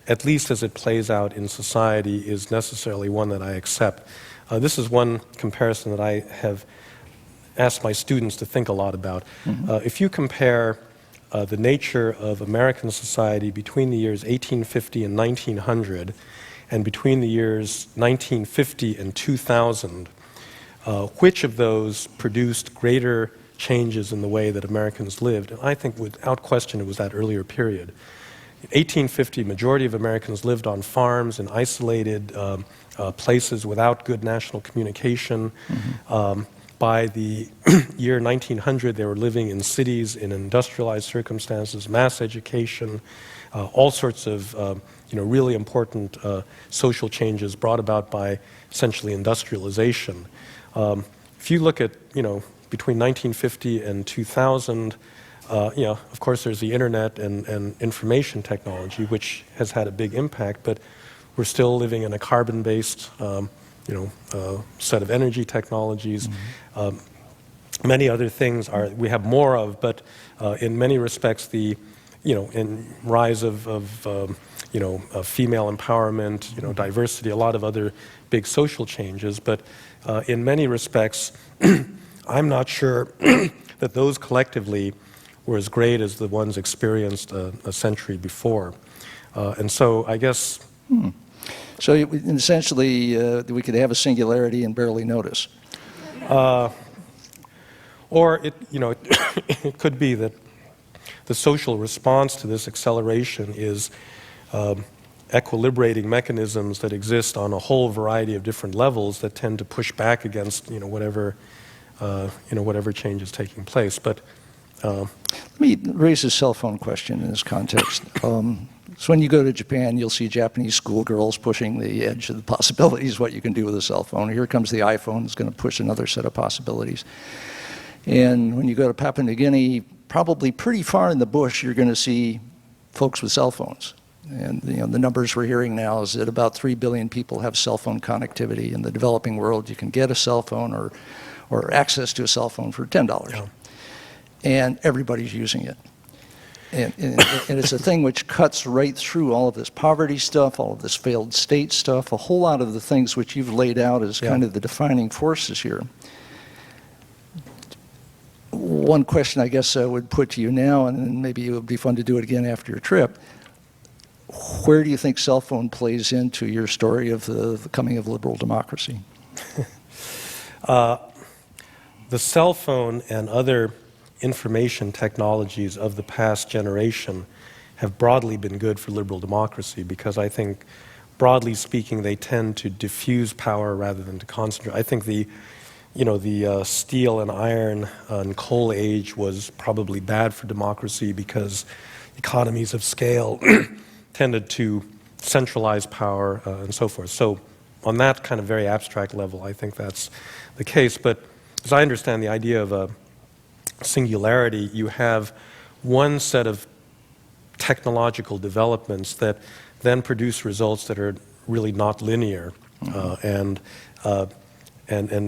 at least as it plays out in society, is necessarily one that I accept. This is one comparison that I have asked my students to think a lot about. If you compare the nature of American society between the years 1850 and 1900, and between the years 1950 and 2000, which of those produced greater changes in the way that Americans lived? And I think without question it was that earlier period. In 1850, majority of Americans lived on farms in isolated places without good national communication. By the year 1900, they were living in cities in industrialized circumstances, mass education, all sorts of really important social changes brought about by essentially industrialization. If you look at between 1950 and 2000, of course there's the internet and information technology, which has had a big impact, but we're still living in a carbon-based set of energy technologies. Many other things we have more of, but in many respects the rise of female empowerment, diversity, a lot of other big social changes. But in many respects, I'm not sure that those collectively were as great as the ones experienced a century before. And so I guess... So essentially, we could have a singularity and barely notice. Or it could be that the social response to this acceleration is equilibrating mechanisms that exist on a whole variety of different levels that tend to push back against whatever change is taking place. But let me raise a cell phone question in this context. So when you go to Japan, you'll see Japanese schoolgirls pushing the edge of the possibilities, what you can do with a cell phone. Here comes the iPhone, it's going to push another set of possibilities. And when you go to Papua New Guinea, probably pretty far in the bush, you're going to see folks with cell phones. And the numbers we're hearing now is that about 3 billion people have cell phone connectivity. In the developing world, you can get a cell phone or access to a cell phone for $10. Yeah. And everybody's using it. And it's a thing which cuts right through all of this poverty stuff, all of this failed state stuff, a whole lot of the things which you've laid out as kind of the defining forces here. One question I guess I would put to you now, and then maybe it would be fun to do it again after your trip. Where do you think cell phone plays into your story of the coming of liberal democracy? The cell phone and other information technologies of the past generation have broadly been good for liberal democracy because I think, broadly speaking, they tend to diffuse power rather than to concentrate. I think the steel and iron and coal age was probably bad for democracy because economies of scale tended to centralize power and so forth. So on that kind of very abstract level, I think that's the case. But as I understand the idea of a singularity, you have one set of technological developments that then produce results that are really not linear and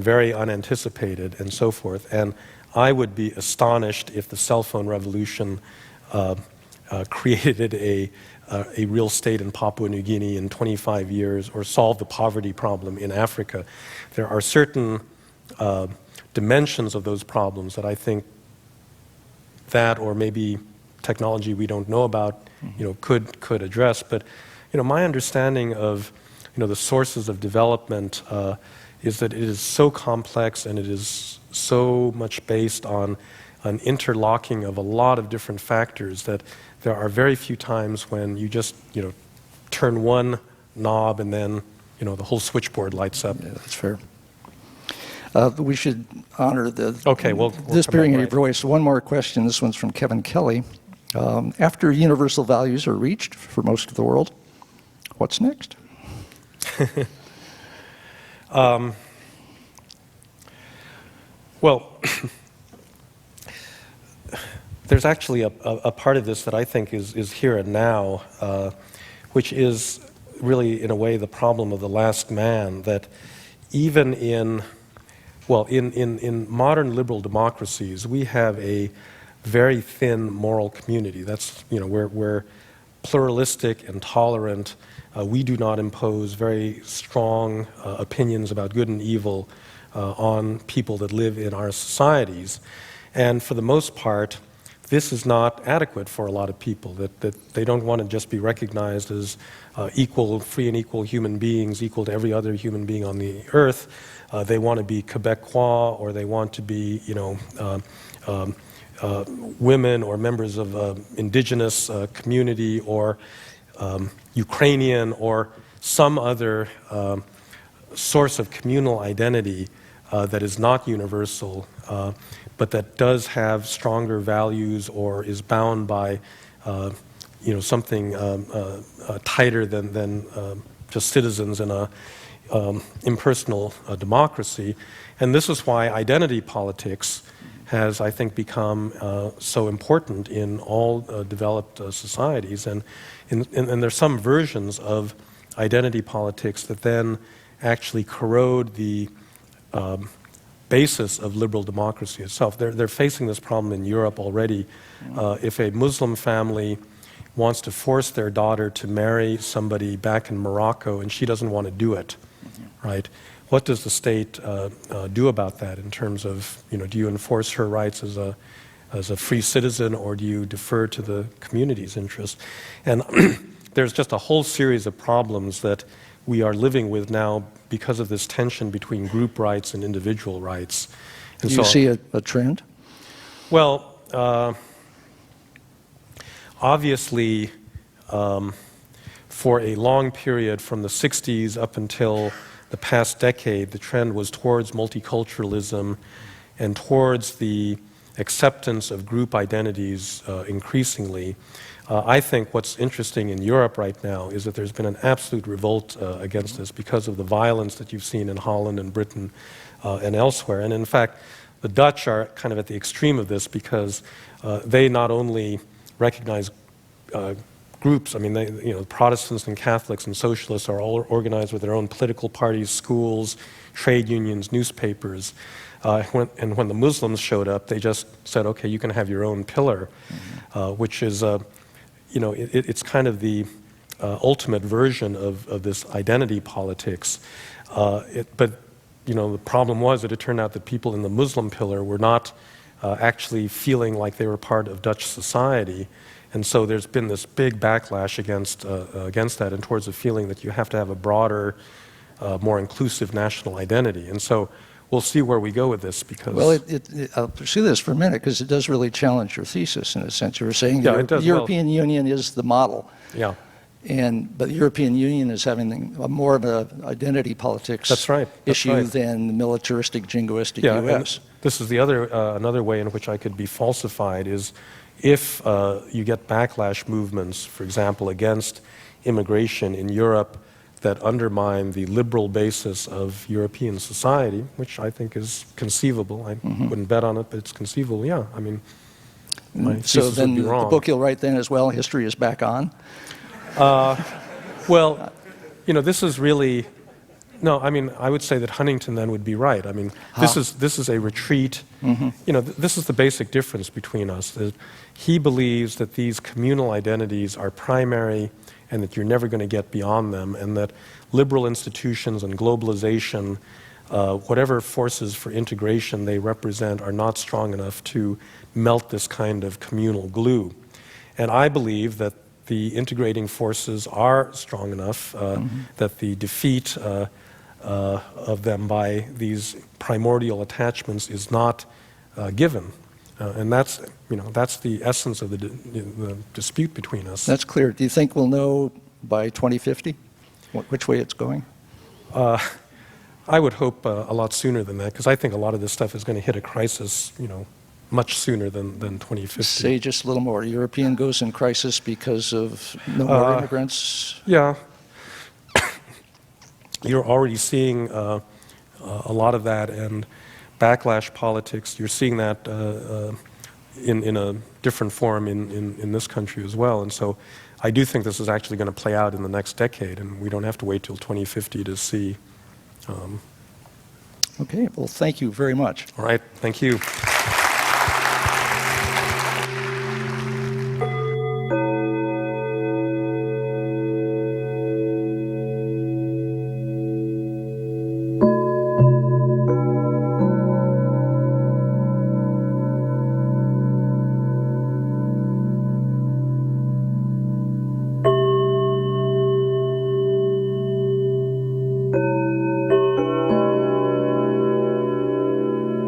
very unanticipated and so forth. And I would be astonished if the cell phone revolution created a real state in Papua New Guinea in 25 years or solved the poverty problem in Africa. There are certain dimensions of those problems that I think that or maybe technology we don't know about could address. But my understanding of the sources of development is that it is so complex and it is so much based on an interlocking of a lot of different factors that there are very few times when you just turn one knob and then the whole switchboard lights up. Yeah, that's fair. We should honor this we'll bearing in your voice. One more question. This one's from Kevin Kelly. After universal values are reached for most of the world, what's next? Well, there's actually a part of this that I think is here and now, which is really, in a way, the problem of the last man, that even in modern liberal democracies, we have a very thin moral community. That's, we're pluralistic and tolerant. We do not impose very strong opinions about good and evil on people that live in our societies. And for the most part, this is not adequate for a lot of people, that they don't want to just be recognized as free and equal human beings, equal to every other human being on the earth. They want to be Quebecois, or they want to be, women or members of indigenous community, or Ukrainian, or some other source of communal identity that is not universal, but that does have stronger values or is bound by, something tighter than just citizens in a impersonal democracy. And this is why identity politics has, I think, become so important in all developed societies. And there's some versions of identity politics that then actually corrode the basis of liberal democracy itself. They're facing this problem in Europe already. If a Muslim family wants to force their daughter to marry somebody back in Morocco and she doesn't want to do it, right? What does the state do about that in terms of, do you enforce her rights as a free citizen, or do you defer to the community's interest? And there's just a whole series of problems that we are living with now because of this tension between group rights and individual rights. And do you see a trend? Well, obviously, for a long period from the 60s up until the past decade, the trend was towards multiculturalism and towards the acceptance of group identities increasingly. I think what's interesting in Europe right now is that there's been an absolute revolt against this because of the violence that you've seen in Holland and Britain and elsewhere. And in fact, the Dutch are kind of at the extreme of this because they not only recognize groups. I mean, Protestants and Catholics and socialists are all organized with their own political parties, schools, trade unions, newspapers. And when the Muslims showed up, they just said, okay, you can have your own pillar, which is, it's kind of the ultimate version of this identity politics. But the problem was that it turned out that people in the Muslim pillar were not actually feeling like they were part of Dutch society. And so there's been this big backlash against that and towards the feeling that you have to have a broader, more inclusive national identity. And so we'll see where we go with this because... Well, I'll pursue this for a minute because it does really challenge your thesis in a sense. You were saying Yeah, it does. the European Union is the model. Yeah. But the European Union is having more of an identity politics That's right. issue than the militaristic, jingoistic U.S. This is the other another way in which I could be falsified is if you get backlash movements, for example, against immigration in Europe that undermine the liberal basis of European society, which I think is conceivable. I wouldn't bet on it, but it's conceivable. Yeah, I mean, my So thesis then would be wrong. the book you'll write then as well, History is Back On? Well, you know, this is really, no, I mean, I would say that Huntington then would be right. I mean, this is a retreat. You know, this is the basic difference between us. That he believes that these communal identities are primary and that you're never going to get beyond them, and that liberal institutions and globalization, whatever forces for integration they represent, are not strong enough to melt this kind of communal glue. And I believe that the integrating forces are strong enough, that the defeat of them by these primordial attachments is not given. And that's, you know, that's the essence of the dispute between us. That's clear. Do you think we'll know by 2050 which way it's going? I would hope a lot sooner than that, because I think a lot of this stuff is going to hit a crisis, you know, much sooner than 2050. Say just a little more. European goes in crisis because of no more immigrants? Yeah. You're already seeing a lot of that, and backlash politics. You're seeing that in a different form in this country as well. And so I do think this is actually going to play out in the next decade, and we don't have to wait till 2050 to see. Okay, well, thank you very much. All right, thank you.